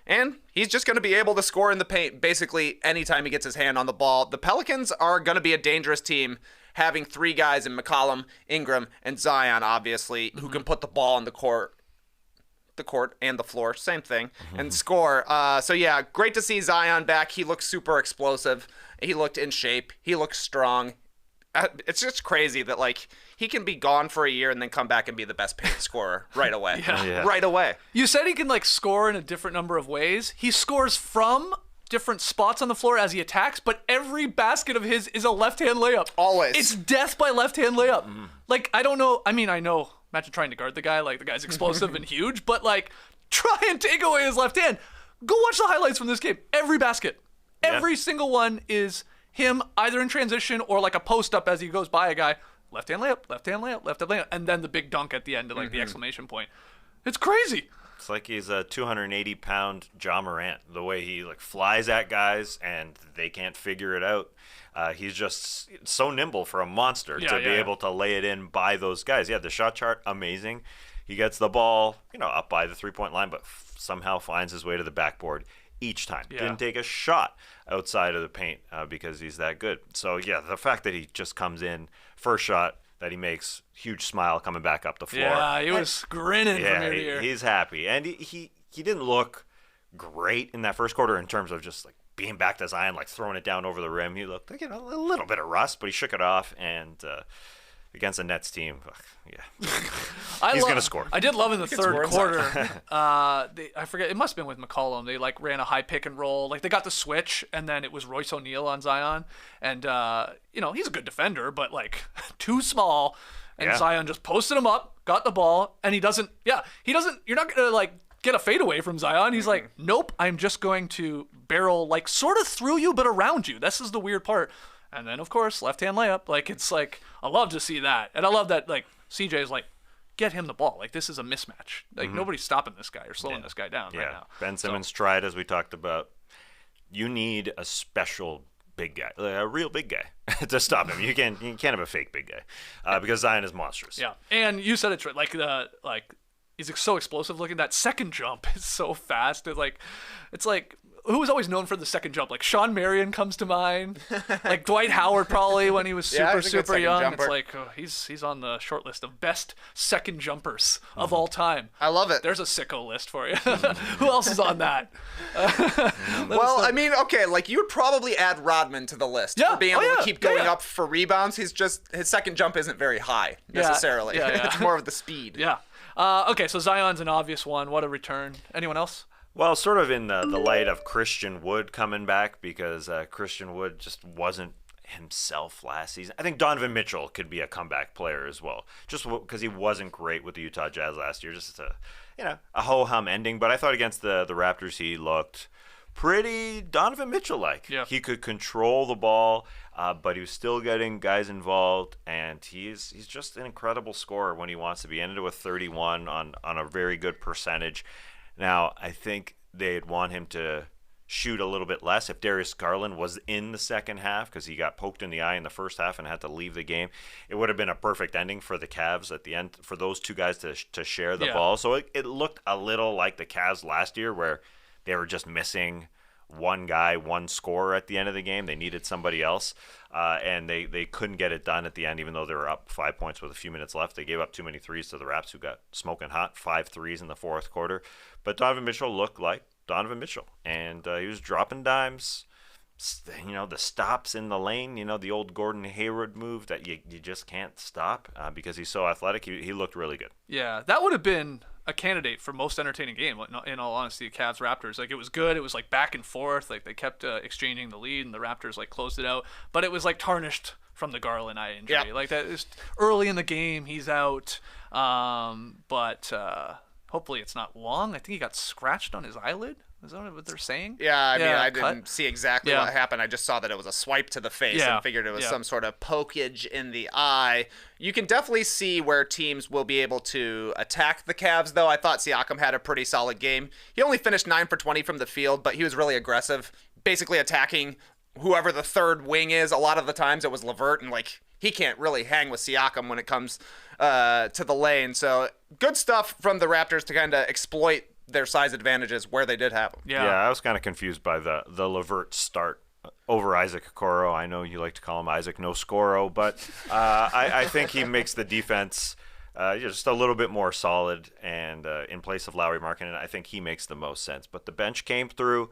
And he's just going to be able to score in the paint basically anytime he gets his hand on the ball. The Pelicans are going to be a dangerous team, having 3 guys in McCollum, Ingram, and Zion, obviously, who can put the ball on the court and the floor, same thing, and score. So yeah, great to see Zion back. He looks super explosive. He looked in shape. He looks strong. It's just crazy that like he can be gone for a year and then come back and be the best paint scorer right away. Right away. You said he can like score in a different number of ways. He scores from different spots on the floor as he attacks, but every basket of his is a left-hand layup. Always. It's death by left-hand layup. Like, I don't know. I mean, I know. Imagine trying to guard the guy. Like, the guy's explosive and huge, but like, try and take away his left hand. Go watch the highlights from this game. Every basket. Every single one is him either in transition or like a post up as he goes by a guy. Left hand layup, left hand layup, left hand layup, and then the big dunk at the end of like the exclamation point. It's crazy. It's like he's a 280-pound Ja Morant. The way he like flies at guys and they can't figure it out. He's just so nimble for a monster to be able to lay it in by those guys. Yeah, the shot chart, amazing. He gets the ball, up by the three-point line, but somehow finds his way to the backboard each time. Yeah. Didn't take a shot outside of the paint because he's that good. So, yeah, the fact that he just comes in, first shot that he makes, huge smile coming back up the floor. Yeah, he was grinning from ear to ear. He's happy. And he didn't look great in that first quarter in terms of just, like, being back to Zion, like, throwing it down over the rim. He looked like a little bit of rust, but he shook it off, and against the Nets team, he's going to score. I did love in the third quarter. I forget. It must have been with McCollum. They like ran a high pick and roll. Like they got the switch, and then it was Royce O'Neal on Zion. And he's a good defender, but like too small. And Zion just posted him up, got the ball, and he doesn't. You're not gonna like get a fadeaway from Zion. He's like, nope. I'm just going to barrel like sort of through you, but around you. This is the weird part. And then, of course, left-hand layup. Like, it's like, I love to see that. And I love that, like, CJ is like, get him the ball. Like, this is a mismatch. Like, nobody's stopping this guy or slowing this guy down right now. Ben Simmons tried, as we talked about. You need a special big guy, a real big guy, to stop him. You can't have a fake big guy because Zion is monstrous. Yeah, and you said it right. He's so explosive looking. That second jump is so fast. It's like who was always known for the second jump? Like Sean Marion comes to mind. Like Dwight Howard probably when he was super young. Jumper. It's like he's on the short list of best second jumpers of all time. I love it. There's a sicko list for you. Who else is on that? Well, I mean, okay, like you would probably add Rodman to the list for being able to keep going up for rebounds. His second jump isn't very high necessarily. Yeah. It's more of the speed. Yeah. Okay, so Zion's an obvious one. What a return. Anyone else? Well, sort of in the light of Christian Wood coming back, because Christian Wood just wasn't himself last season. I think Donovan Mitchell could be a comeback player as well, just because he wasn't great with the Utah Jazz last year. Just a ho-hum ending. But I thought against the Raptors he looked pretty Donovan Mitchell-like. Yeah. He could control the ball, but he was still getting guys involved, and he's just an incredible scorer when he wants to be. Ended with 31 on a very good percentage. Now, I think they'd want him to shoot a little bit less if Darius Garland was in the second half, because he got poked in the eye in the first half and had to leave the game. It would have been a perfect ending for the Cavs at the end for those two guys to share the ball. So it looked a little like the Cavs last year, where they were just missing one guy, one scorer at the end of the game. They needed somebody else, and they couldn't get it done at the end, even though they were up 5 points with a few minutes left. They gave up too many threes to the Raps, who got smoking hot, 5 threes in the fourth quarter. But Donovan Mitchell looked like Donovan Mitchell, and he was dropping dimes. The stops in the lane, the old Gordon Hayward move that you just can't stop because he's so athletic. He looked really good. Yeah, that would have been a candidate for most entertaining game, in all honesty. Cavs Raptors, like, it was good. It was like back and forth, like they kept exchanging the lead, and the Raptors like closed it out, but it was like tarnished from the Garland eye injury. Yeah. Like that is early in the game, he's out, but hopefully it's not long. I think he got scratched on his eyelid. Is that what they're saying? Yeah, I mean, I cut. didn't see exactly what happened. I just saw that it was a swipe to the face and figured it was some sort of pokage in the eye. You can definitely see where teams will be able to attack the Cavs, though. I thought Siakam had a pretty solid game. He only finished 9 for 20 from the field, but he was really aggressive, basically attacking whoever the third wing is. A lot of the times it was LeVert, and he can't really hang with Siakam when it comes to the lane. So good stuff from the Raptors to kind of exploit their size advantages where they did have them. Yeah, I was kind of confused by the LeVert start over Isaac Okoro. I know you like to call him Isaac No Scoro, but I think he makes the defense just a little bit more solid, and in place of Lauri Markkanen, I think he makes the most sense. But the bench came through.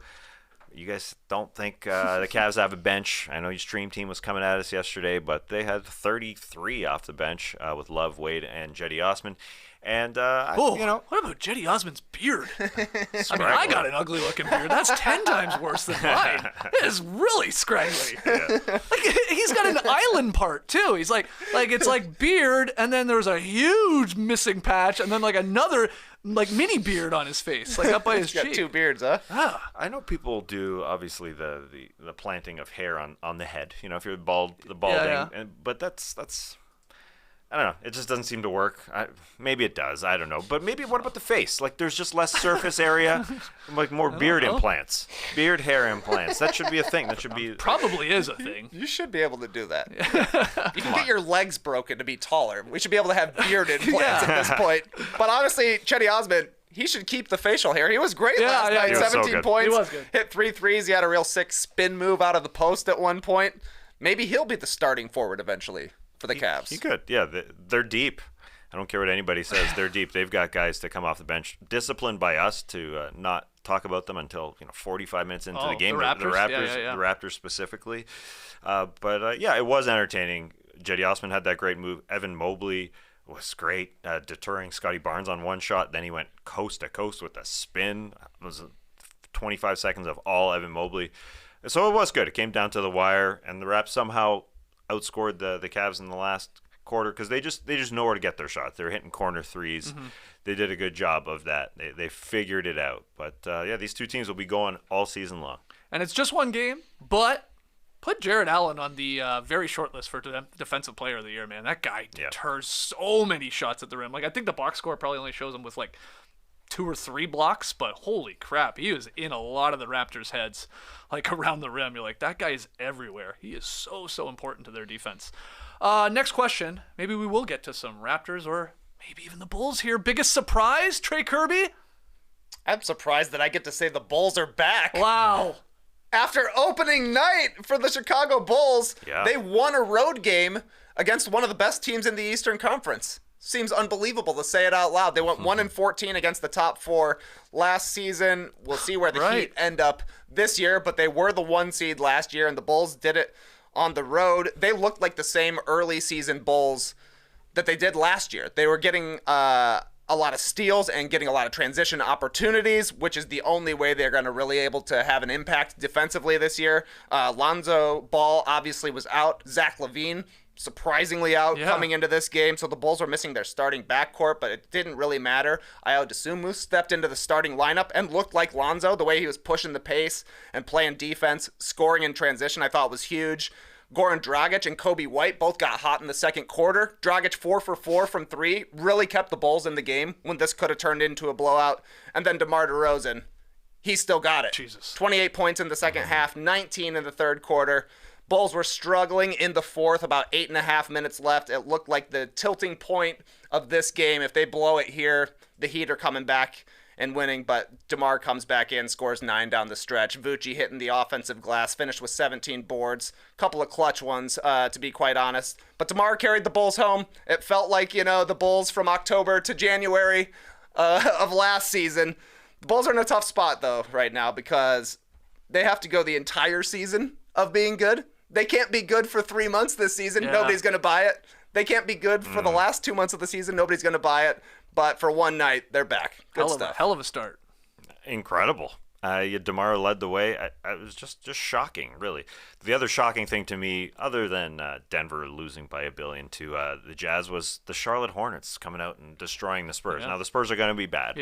You guys don't think the Cavs have a bench? I know your stream team was coming at us yesterday, but they had 33 off the bench with Love, Wade, and Jetty Osman. And, what about Jetty Osman's beard? I mean, I got an ugly looking beard. That's 10 times worse than mine. It is really scraggly. Yeah. Like, he's got an island part, too. He's like it's like beard, and then there's a huge missing patch, and then like another mini beard on his face, like up by his cheek. Got 2 beards, huh? Ah. I know people do, obviously, the planting of hair on the head. If you're balding. Yeah. But that's I don't know. It just doesn't seem to work. Maybe it does. I don't know. But maybe what about the face? Like, there's just less surface area, like more beard implants, beard hair implants. That should be a thing. That should be probably is a thing. You should be able to do that. You can get your legs broken to be taller. We should be able to have beard implants at this point. But honestly, Chetty Osman, he should keep the facial hair. He was great last night. He was 17 so good. points. He was good. Hit 3 threes. He had a real sick spin move out of the post at one point. Maybe he'll be the starting forward eventually for the Cavs. He could. Yeah, they're deep. I don't care what anybody says. They're deep. They've got guys to come off the bench, disciplined by us to not talk about them until 45 minutes into the game. The Raptors, the Raptors specifically. But it was entertaining. Jetty Osman had that great move. Evan Mobley was great, deterring Scotty Barnes on one shot. Then he went coast to coast with a spin. It was 25 seconds of all Evan Mobley. So it was good. It came down to the wire, and the Raps somehow outscored the Cavs in the last quarter because they just know where to get their shots. They were hitting corner threes. Mm-hmm. They did a good job of that. They figured it out. But these two teams will be going all season long. And it's just one game, but put Jared Allen on the very short list for Defensive Player of the Year, man. That guy deters so many shots at the rim. I think the box score probably only shows him with 2 or 3 blocks, but holy crap, he was in a lot of the Raptors' heads, around the rim. You're like, that guy is everywhere. He is so important to their defense. Next question. Maybe we will get to some Raptors or maybe even the Bulls here. Biggest surprise, Trey Kirby? I'm surprised that I get to say the Bulls are back. Wow. After opening night for the Chicago Bulls, they won a road game against one of the best teams in the Eastern Conference. Seems unbelievable to say it out loud. They went 1-14 against the top 4 last season. We'll see where the Heat end up this year, but they were the 1 seed last year, and the Bulls did it on the road. They looked like the same early season Bulls that they did last year. They were getting a lot of steals and getting a lot of transition opportunities, which is the only way they're going to really able to have an impact defensively this year. Lonzo Ball obviously was out. Zach LaVine surprisingly out coming into this game, so the Bulls were missing their starting backcourt, but it didn't really matter. Ayo Dosunmu stepped into the starting lineup and looked like Lonzo. The way he was pushing the pace and playing defense, scoring in transition, I thought was huge. Goran Dragic and Kobe White both got hot in the second quarter. Dragic 4 for 4 from 3, really kept the Bulls in the game when this could have turned into a blowout. And then DeMar DeRozan, he still got it. 28 points in the second half, 19 in the third quarter. Bulls were struggling in the fourth, about 8.5 minutes left. It looked like the tilting point of this game. If they blow it here, the Heat are coming back and winning, but DeMar comes back in, scores 9 down the stretch. Vucci hitting the offensive glass, finished with 17 boards, couple of clutch ones, to be quite honest. But DeMar carried the Bulls home. It felt like, the Bulls from October to January of last season. The Bulls are in a tough spot, though, right now, because they have to go the entire season of being good. They can't be good for 3 months this season. Nobody's going to buy it. They can't be good for the last 2 months of the season. Nobody's going to buy it. But for one night, they're back. Good stuff. Hell of a start. Incredible. DeMar led the way. It was just shocking, really. The other shocking thing to me, other than Denver losing by $1 billion to the Jazz, was the Charlotte Hornets coming out and destroying the Spurs. Now, the Spurs are going to be bad.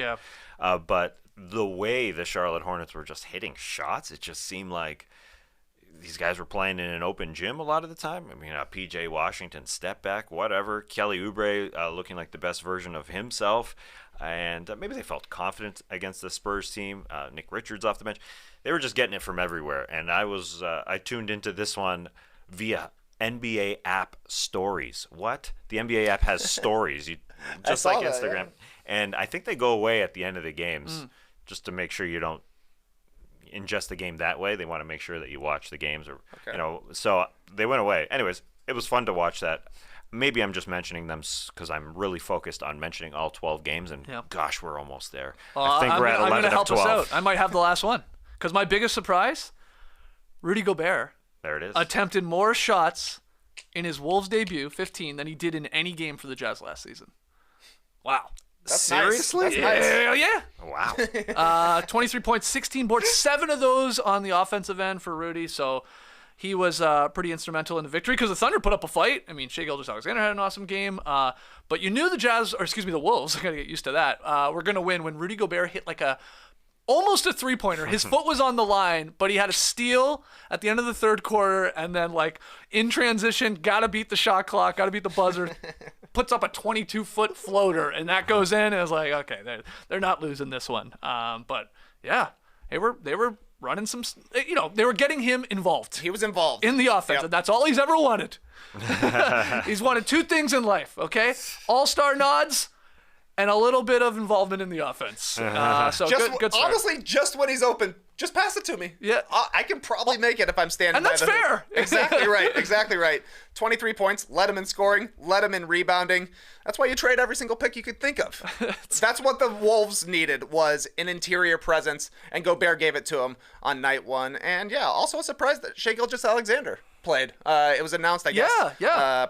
But the way the Charlotte Hornets were just hitting shots, it just seemed like these guys were playing in an open gym a lot of the time. I mean, P.J. Washington, step back, whatever. Kelly Oubre looking like the best version of himself. And maybe they felt confident against the Spurs team. Nick Richards off the bench. They were just getting it from everywhere. And I tuned into this one via NBA app stories. What? The NBA app has stories, just like Instagram. Yeah. And I think they go away at the end of the games just to make sure you don't ingest the game that way. They want to make sure that you watch the games, so they went away. Anyways, it was fun to watch that. Maybe I'm just mentioning them because I'm really focused on mentioning all 12 games, and gosh, we're almost there. I think we're at 11 of 12. Us out. I might have the last one because my biggest surprise, Rudy Gobert. There it is. Attempted more shots in his Wolves debut, 15, than he did in any game for the Jazz last season. Wow. That's Seriously? Nice. That's Hell yeah. Wow. 23 points, 16 boards, 7 of those on the offensive end for Rudy. So he was pretty instrumental in the victory because the Thunder put up a fight. I mean, Shai Gilgeous-Alexander had an awesome game. But you knew the Wolves, I got to get used to that, were going to win when Rudy Gobert hit almost a three-pointer. His foot was on the line, but he had a steal at the end of the third quarter, and then, in transition, got to beat the shot clock, got to beat the buzzer, puts up a 22-foot floater, and that goes in, and I was like, okay, they're not losing this one. But, yeah, they were running some, they were getting him involved. He was involved. In the offense, and that's all he's ever wanted. He's wanted 2 things in life, okay? All-star nods and a little bit of involvement in the offense. So good start. Honestly, just when he's open, just pass it to me. Yeah. I can probably make it if I'm standing and that's fair. Exactly right. 23 points, led him in scoring, led him in rebounding. That's why you trade every single pick you could think of. That's what the Wolves needed, was an interior presence, and Gobert gave it to him on night 1. And also a surprise that Shai Gilgeous-Alexander played. It was announced, I guess,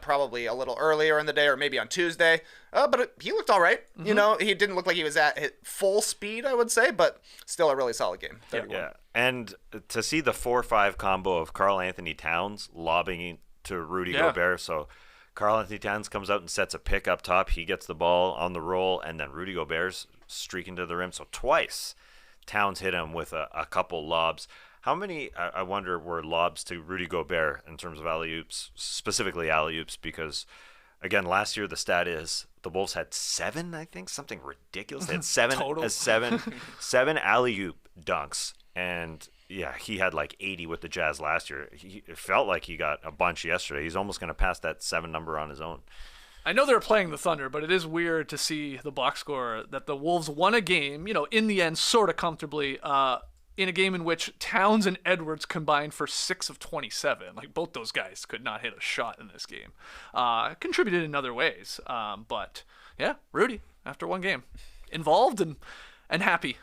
probably a little earlier in the day or maybe on Tuesday. But he looked all right. Mm-hmm. He didn't look like he was at full speed, I would say, but still a really solid game. Yeah. And to see the 4-5 combo of Karl Anthony Towns lobbing to Rudy Gobert. So Karl Anthony Towns comes out and sets a pick up top. He gets the ball on the roll, and then Rudy Gobert's streaking to the rim. So twice Towns hit him with a couple lobs. How many, I wonder, were lobs to Rudy Gobert in terms of alley-oops, specifically alley-oops? Because, again, last year the stat is the Bulls had 7, I think, something ridiculous. They had 7 Total. seven alley-oop dunks. And, he had 80 with the Jazz last year. It felt like he got a bunch yesterday. He's almost going to pass that 7 number on his own. I know they're playing the Thunder, but it is weird to see the box score that the Wolves won a game, in the end, sort of comfortably, in a game in which Towns and Edwards combined for 6 of 27. Like, both those guys could not hit a shot in this game. Contributed in other ways. But, yeah, Rudy, after one game, involved and happy.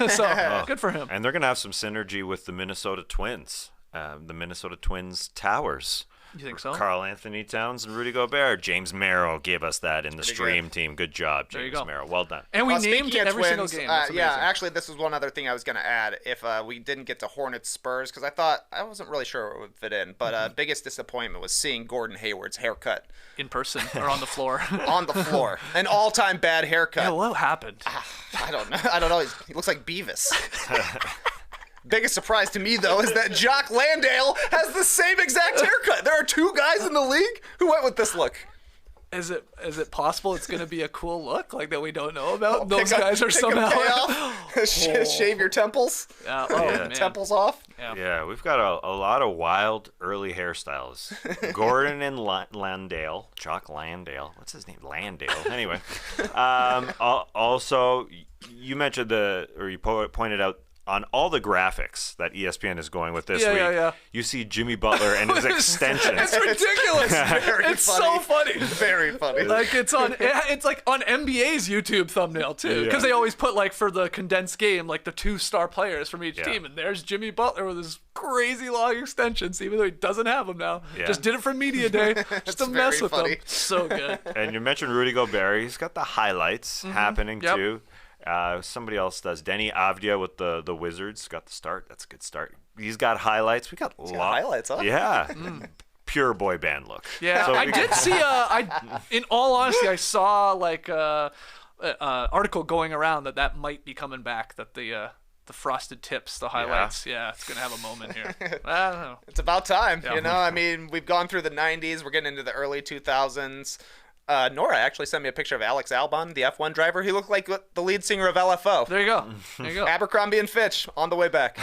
So, good for him. And they're going to have some synergy with the Minnesota Twins. The Minnesota Twins towers. You think so? Karl Anthony Towns and Rudy Gobert. James Merrill gave us that in the stream team. Good job, There you James go. Merrill. Well done. And we named Speaking of every Twins, single game. That's yeah, amazing. actually, this was one other thing I was going to add. If we didn't get to Hornets Spurs, because I wasn't really sure it would fit in, but biggest disappointment was seeing Gordon Hayward's haircut In person or on the floor. on the floor. An all-time bad haircut. Yeah, what happened? I don't know. He looks like Beavis. Biggest surprise to me, though, is that Jock Landale has the same exact haircut. There are two guys in the league who went with this look. Is it possible it's going to be a cool look like that we don't know about? Those Pick guys are pick somehow. a payoff, shave your temples. Man. Temples off. Yeah, we've got a lot of wild early hairstyles. Gordon and Landale, Jock Landale. What's his name? Landale. Anyway, also you mentioned you pointed out on all the graphics that ESPN is going with this week. Yeah. You see Jimmy Butler and his extensions. It's ridiculous. It's so funny. Very funny. Like it's like on NBA's YouTube thumbnail too, because they always put like for the condensed game like the 2 star players from each team, and there's Jimmy Butler with his crazy long extensions, even though he doesn't have them now. Yeah. Just did it for media day, just to mess with them. So good. And you mentioned Rudy Gobert. He's got the highlights happening too. Somebody else does. Denny Avdia with the Wizards got the start. That's a good start. He's got highlights. We got a lot. Highlights, huh? Yeah. Pure boy band look. Yeah, So I did see. In all honesty, I saw like article going around that might be coming back. That the frosted tips, the highlights. Yeah, it's gonna have a moment here. I don't know. It's about time. Yeah. I mean, we've gone through the 90s. We're getting into the early 2000s. Nora actually sent me a picture of Alex Albon, the F1 driver. He looked like the lead singer of LFO. There you go. There you go. Abercrombie and Fitch on the way back.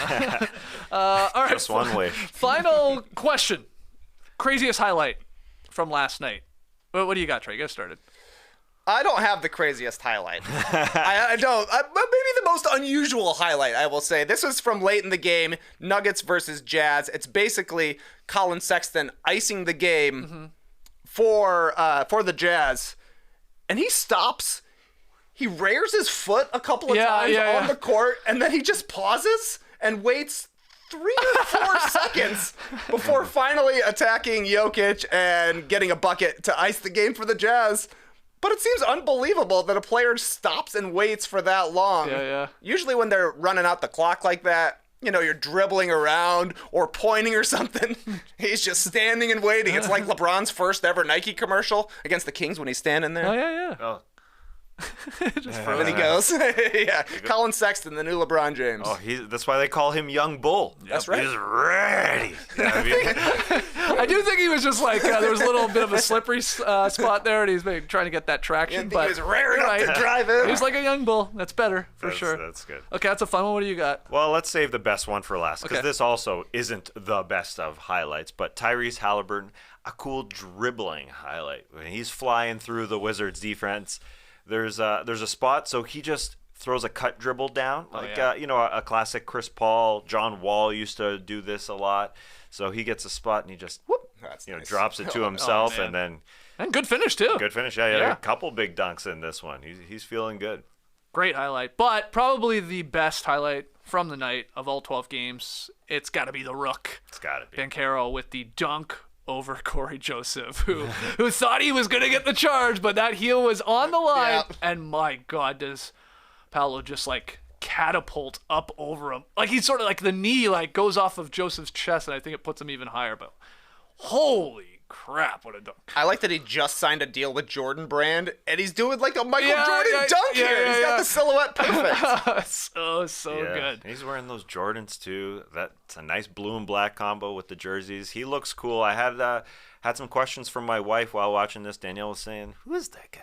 All right. Just one wish. Final question. Craziest highlight from last night. What do you got, Trey? Get started. I don't have the craziest highlight. I don't. Maybe the most unusual highlight, I will say. This was from late in the game, Nuggets versus Jazz. It's basically Colin Sexton icing the game for the Jazz, and he stops. He rears his foot a couple of times on the court, and then he just pauses and waits 3 or 4 seconds before finally attacking Jokic and getting a bucket to ice the game for the Jazz. But it seems unbelievable that a player stops and waits for that long. Yeah. Usually when they're running out the clock like that, you're dribbling around or pointing or something. He's just standing and waiting. It's like LeBron's first ever Nike commercial against the Kings when he's standing there. Oh, yeah. Oh. And then he goes. Yeah. Colin Sexton, the new LeBron James. Oh, that's why they call him Young Bull. That's right. He's ready. I do think he was just like, there was a little bit of a slippery spot there, and he's been trying to get that traction. But he was raring up to drive in. He's like a young bull. That's better, for sure. That's good. Okay, that's a fun one. What do you got? Well, let's save the best one for last, because this also isn't the best of highlights. But Tyrese Halliburton, a cool dribbling highlight. When he's flying through the Wizards defense, there's a spot, so he just throws a cut dribble down, like a classic Chris Paul, John Wall used to do this a lot. So he gets a spot and he just Nice. drops it to himself, man. and good finish too. good finish. Yeah, a couple big dunks in this one. He's feeling good. Great highlight, but probably the best highlight from the night of all 12 games. It's got to be the Rook. It's got to be. Banchero with the dunk over Corey Joseph, who thought he was going to get the charge, but that heel was on the line. Yep. And my God, does Paolo just like catapult up over him. Like he's sort of like the knee like goes off of Joseph's chest, and I think it puts him even higher. But holy crap, what a dunk. I like that he just signed a deal with Jordan Brand, and he's doing like a Michael Jordan dunk here. He's got the silhouette perfect. so good. He's wearing those Jordans too. That's a nice blue and black combo with the jerseys. He looks cool. I had some questions from my wife while watching this. Danielle was saying, "Who is that guy?"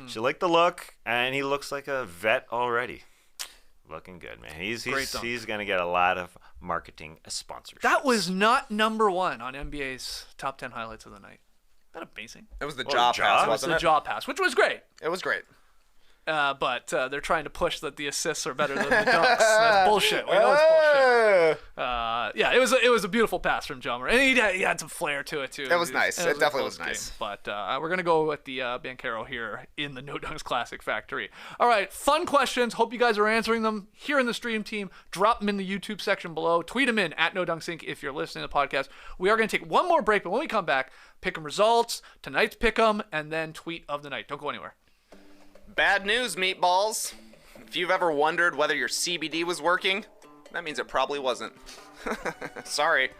She liked the look, and he looks like a vet already. Looking good, man. He's gonna get a lot of marketing sponsorships. That was not number one on NBA's top 10 highlights of the night. that amazing? It was the Oh, jaw jaw? pass, It was wasn't the it? jaw pass, which was great. It was great. But they're trying to push that the assists are better than the dunks. That's bullshit. We know it's bullshit. Yeah, it was a beautiful pass from Jummer, and he had some flair to it too. It was nice. It a definitely close was nice. game. But we're gonna go with the Banchero here in the No Dunks Classic Factory. All right, fun questions. Hope you guys are answering them here in the stream team. Drop them in the YouTube section below. Tweet them in at No Dunks Inc. if you're listening to the podcast. We are gonna take one more break, but when we come back, pick 'em results, tonight's pick 'em, and then tweet of the night. Don't go anywhere. Bad news, meatballs. If you've ever wondered whether your CBD was working, that means it probably wasn't. Sorry,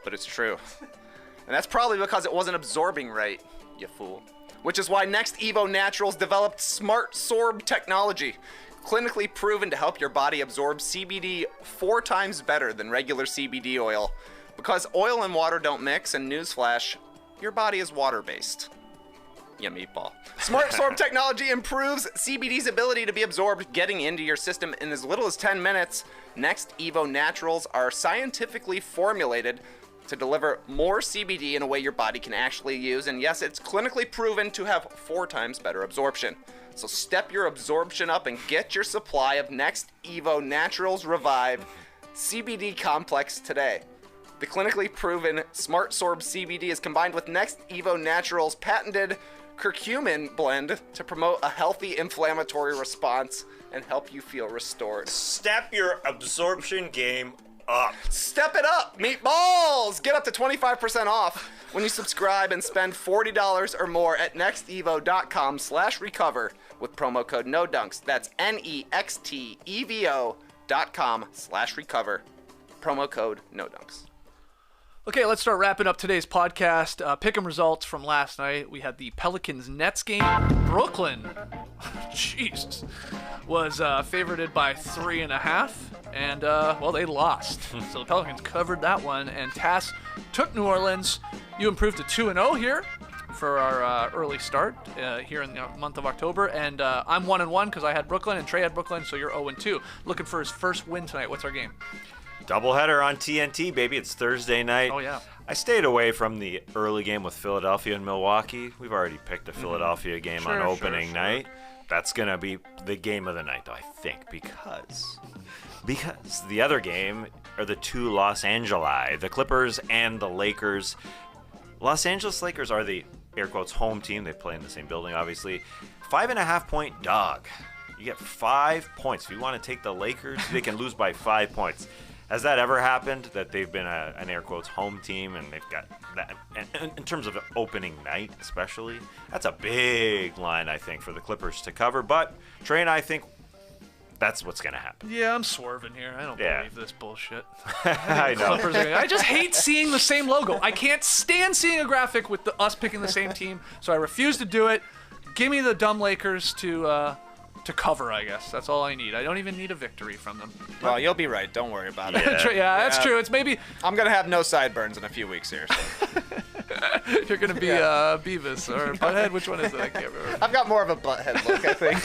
but it's true. And that's probably because it wasn't absorbing right, you fool. Which is why NextEvo Naturals developed Smart Sorb technology, clinically proven to help your body absorb CBD 4 times better than regular CBD oil. Because oil and water don't mix, and newsflash, your body is water-based. Yeah, meatball. Smart Sorb technology improves CBD's ability to be absorbed, getting into your system in as little as 10 minutes. NextEvo Naturals are scientifically formulated to deliver more CBD in a way your body can actually use. And yes, it's clinically proven to have 4 times better absorption. So step your absorption up and get your supply of NextEvo Naturals Revive CBD Complex today. The clinically proven Smart Sorb CBD is combined with NextEvo Naturals' patented curcumin blend to promote a healthy inflammatory response and help you feel restored. Step your absorption game up. Step it up, meatballs! Get up to 25% off when you subscribe and spend $40 or more at nextevo.com/recover with promo code NODUNKS. That's NEXTEVO.com/recover. Promo code NODUNKS. Okay, let's start wrapping up today's podcast. Pick 'em results from last night. We had the Pelicans-Nets game. Brooklyn, Jesus, was favorited by 3.5, and well, they lost. So the Pelicans covered that one, and Tass took New Orleans. You improved to 2-0 here for our early start here in the month of October, and I'm 1-1 because I had Brooklyn, and Trey had Brooklyn, so you're 0-2. Looking for his first win tonight. What's our game? Doubleheader on TNT, baby. It's Thursday night. Oh, yeah. I stayed away from the early game with Philadelphia and Milwaukee. We've already picked a Philadelphia game on opening night. That's going to be the game of the night, though, I think, because the other game are the two Los Angeles, the Clippers and the Lakers. Los Angeles Lakers are the, air quotes, home team. They play in the same building, obviously. 5.5-point dog. You get 5 points. If you want to take the Lakers, they can lose by 5 points. Has that ever happened, that they've been an air quotes home team and they've got that? In terms of opening night, especially, that's a big line, I think, for the Clippers to cover. But Trey and I think that's what's going to happen. Yeah, I'm swerving here. I don't believe this bullshit. I know. Clippers are I just hate seeing the same logo. I can't stand seeing a graphic with us picking the same team, so I refuse to do it. Give me the dumb Lakers to cover, I guess. That's all I need. I don't even need a victory from them. Well, you'll be right. Don't worry about it. Yeah, that's true. It's maybe I'm going to have no sideburns in a few weeks here. So. you're going to be Beavis or Butthead. Which one is it? I can't remember. I've got more of a butthead look, I think.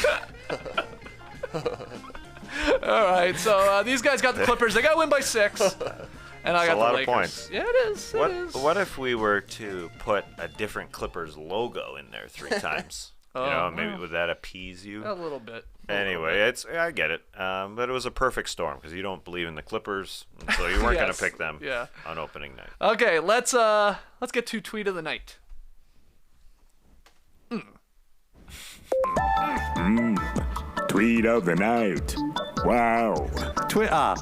All right, so these guys got the Clippers. They got to win by 6. And I got a lot the of Lakers. points. Yeah, it is. What if we were to put a different Clippers logo in there 3 times? Maybe would that appease you? A little bit. Anyway, I get it. But it was a perfect storm because you don't believe in the Clippers, and so you weren't going to pick them on opening night. Okay, let's get to tweet of the night. Tweet of the night. Wow. Twitter.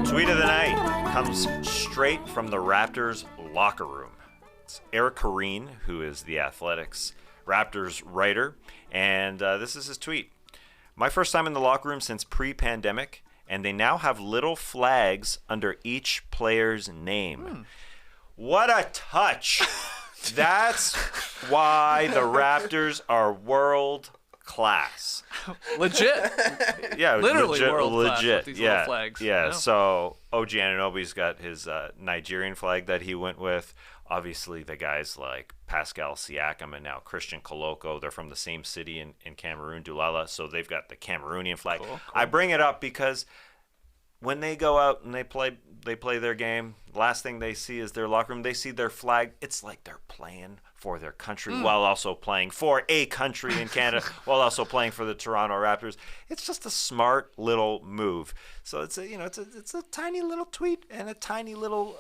Tweet of the night comes straight from the Raptors locker room. It's Eric Kareen, who is the Athletics Raptors writer, and this is his tweet. My first time in the locker room since pre-pandemic, and they now have little flags under each player's name. What a touch. That's why the Raptors are world class. Legit. Yeah, Literally world class legit. with these little flags. Yeah. So OG Anunoby's got his Nigerian flag that he went with. Obviously, the guys like Pascal Siakam and now Christian Koloko, they're from the same city in Cameroon, Douala, so they've got the Cameroonian flag. Cool. I bring it up because when they go out and they play their game, last thing they see is their locker room. They see their flag. It's like they're playing for their country while also playing for a country in Canada, while also playing for the Toronto Raptors. It's just a smart little move. So it's a tiny little tweet and a tiny little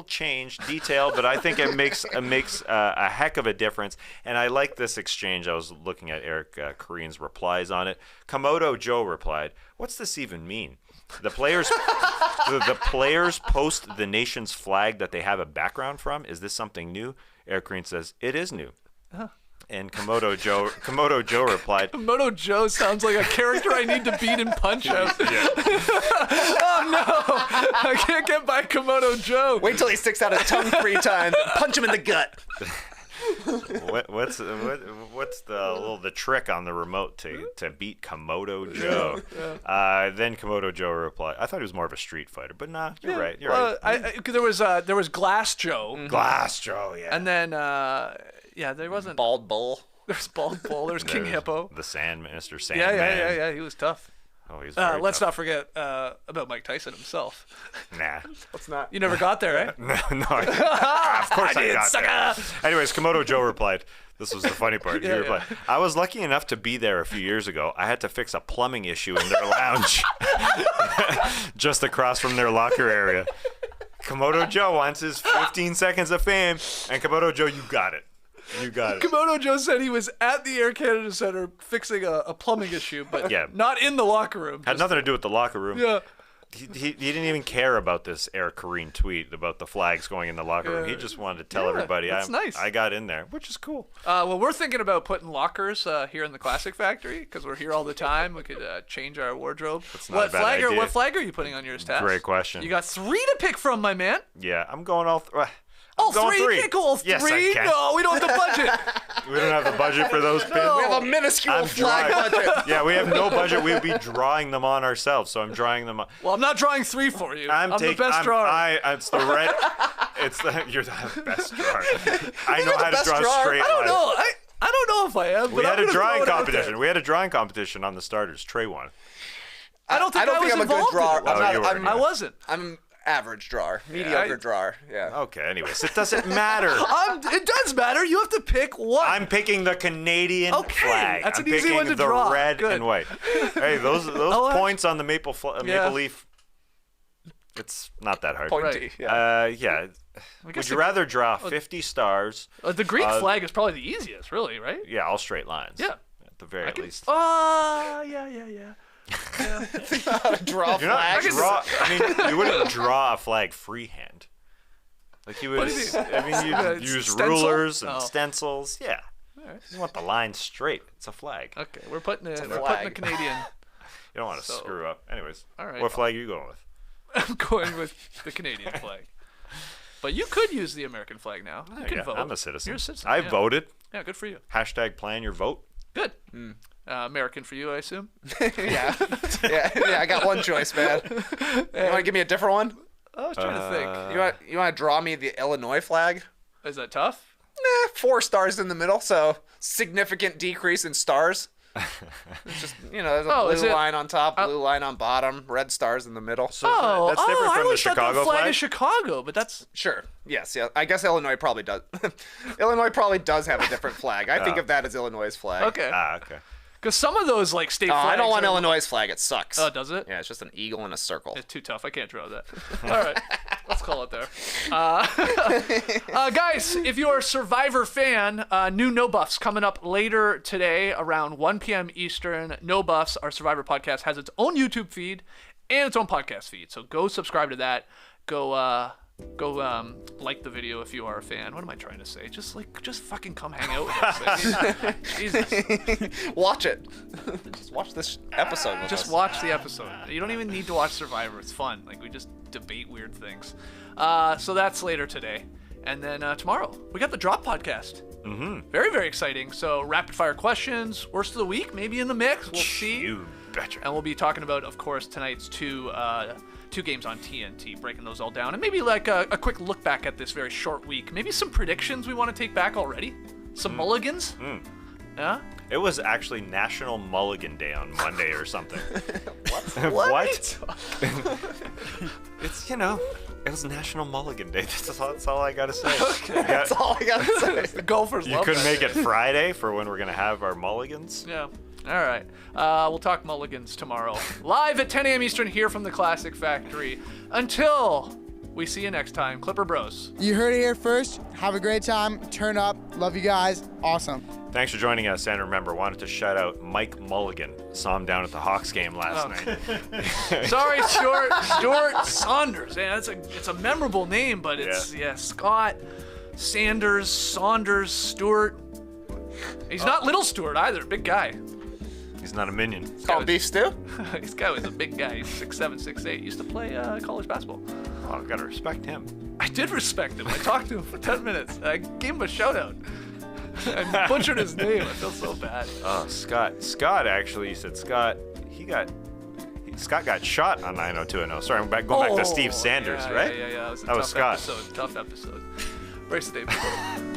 change detail, but I think it makes a heck of a difference. And I like this exchange. I was looking at Eric Koreen's replies on it. Komodo Joe replied, "What's this even mean? The players post the nation's flag that they have a background from. Is this something new?" Eric Koreen says, "It is new." And Komodo Joe replied, Komodo Joe sounds like a character I need to beat and punch out. Oh no, I can't get by Komodo Joe. Wait till he sticks out his tongue 3 times. Punch him in the gut. What's the trick on the remote to beat Komodo Joe? Then Komodo Joe replied, "I thought he was more of a street fighter, but nah, you're right. You're right." There was Glass Joe. Glass Joe, yeah. And then there wasn't Bald Bull. There's Bald Bull. There's King Hippo. The Mr. Sandman. Yeah. He was tough. Oh, he's very let's tough. not forget about Mike Tyson himself. Nah. Let's not. You never got there, right? No. Of course I got sucker. there. Anyways, Komodo Joe replied, this was the funny part. He replied, "I was lucky enough to be there a few years ago. I had to fix a plumbing issue in their lounge just across from their locker area. Komodo Joe wants his 15 seconds of fame, and Komodo Joe, you got it. You got it." Komodo Joe said he was at the Air Canada Centre fixing a plumbing issue, but not in the locker room. Had nothing to do with the locker room. Yeah. He didn't even care about this Eric Koreen tweet about the flags going in the locker room. He just wanted to tell everybody, that's nice. I got in there, which is cool. Well, we're thinking about putting lockers here in the Classic Factory because we're here all the time. We could change our wardrobe. Not a bad idea. What flag are you putting on yours, Taz? Great question. You got 3 to pick from, my man. Yeah, I'm going all All going 3? 3. You can't go all 3? Yes, I can. No, we don't have the budget. We don't have the budget for those pins. We have a minuscule flag drawing. budget. Yeah, we have no budget. We'd be drawing them on ourselves, so I'm drawing them on. Well, I'm not drawing 3 for you. I'm the best drawer. It's the red. You're the best drawer. I know how to draw straight lines. I don't know. I don't know if I am. We but had I'm a gonna drawing throw it out competition. there. We had a drawing competition on the starters. Trey won. I don't think I'm a good drawer. I wasn't. I'm average drawer, mediocre drawer. Yeah. Okay. Anyways, it doesn't matter. It does matter. You have to pick one. I'm picking the Canadian flag. That's I'm an easy one to the draw. red Good. and white. Hey, those points on the maple leaf. It's not that hard. Pointy. Right. Yeah. Would you rather draw 50 stars? The Greek flag is probably the easiest, really, right? Yeah, all straight lines. Yeah. At the very least. Oh, yeah. How to draw flags. You wouldn't draw a flag freehand. Like you would. You'd use stencil? rulers and stencils. Yeah. Right. You want the line straight. It's a flag. Okay, we're putting a flag. Canadian. You don't want to screw up. Anyways, all right. What flag are you going with? I'm going with the Canadian flag. But you could use the American flag now. You can vote. I'm a citizen. You're a citizen. I voted. Yeah, good for you. #, plan your vote. Good. American for you, I assume. Yeah. I got one choice, man. You want to give me a different one? I was trying to think. You want to draw me the Illinois flag? Is that tough? 4 stars in the middle, so significant decrease in stars. It's just, there's a blue line on top, blue line on bottom, red stars in the middle. That's different I from the always thought Chicago that flag flag. is Chicago, but that's Sure. Yes. Yeah. I guess Illinois probably does. Illinois probably does have a different flag. I think of that as Illinois' flag. okay. Okay. Because some of those state flags. I don't want are- Illinois' flag. It sucks. Oh, does it? Yeah, it's just an eagle in a circle. It's too tough. I can't draw that. All right, let's call it there. Guys, if you're a Survivor fan, new No Buffs coming up later today around 1 p.m. Eastern. No Buffs, our Survivor podcast, has its own YouTube feed and its own podcast feed. So go subscribe to that. Go like the video if you are a fan. What am I trying to say? Just fucking come hang out with us. Jesus. Watch it. Just watch this episode with Just us. watch the episode. You don't even need to watch Survivor. It's fun. Like, we just debate weird things. So that's later today. And then tomorrow, we got the Drop podcast. Mm-hmm. Very, very exciting. So rapid fire questions, worst of the week, maybe in the mix. We'll see. You betcha. And we'll be talking about, of course, tonight's two games on TNT, breaking those all down. And maybe like a quick look back at this very short week. Maybe some predictions we want to take back already. Some mulligans. Yeah? It was actually National Mulligan Day on Monday or something. What? It's, It was National Mulligan Day. That's all I gotta say. That's all I got to say. The golfers You love couldn't that make it day. Friday for when we're gonna have our mulligans? Yeah. All right. We'll talk mulligans tomorrow. Live at 10 a.m. Eastern here from the Classic Factory. Until we see you next time, Clipper Bros. You heard it here first. Have a great time. Turn up. Love you guys. Awesome. Thanks for joining us, and remember, wanted to shout out Mike Mulligan. Saw him down at the Hawks game last night. Sorry, Stuart Saunders. Man, it's a memorable name, but it's Scott Sanders, Saunders, Stewart. He's not Little Stewart either. Big guy. He's not a minion. It's called beef stew. This guy was a big guy. He's 6'7", 6'8". Used to play college basketball. Oh, gotta respect him. I did respect him. I talked to him for 10 minutes. I gave him a shout out. I butchered his name. I feel so bad. Oh, Scott. Scott actually said Scott got shot on 90210. Sorry, I'm going back to Steve Sanders, right? Yeah. That was Scott. Tough episode. Brace the day.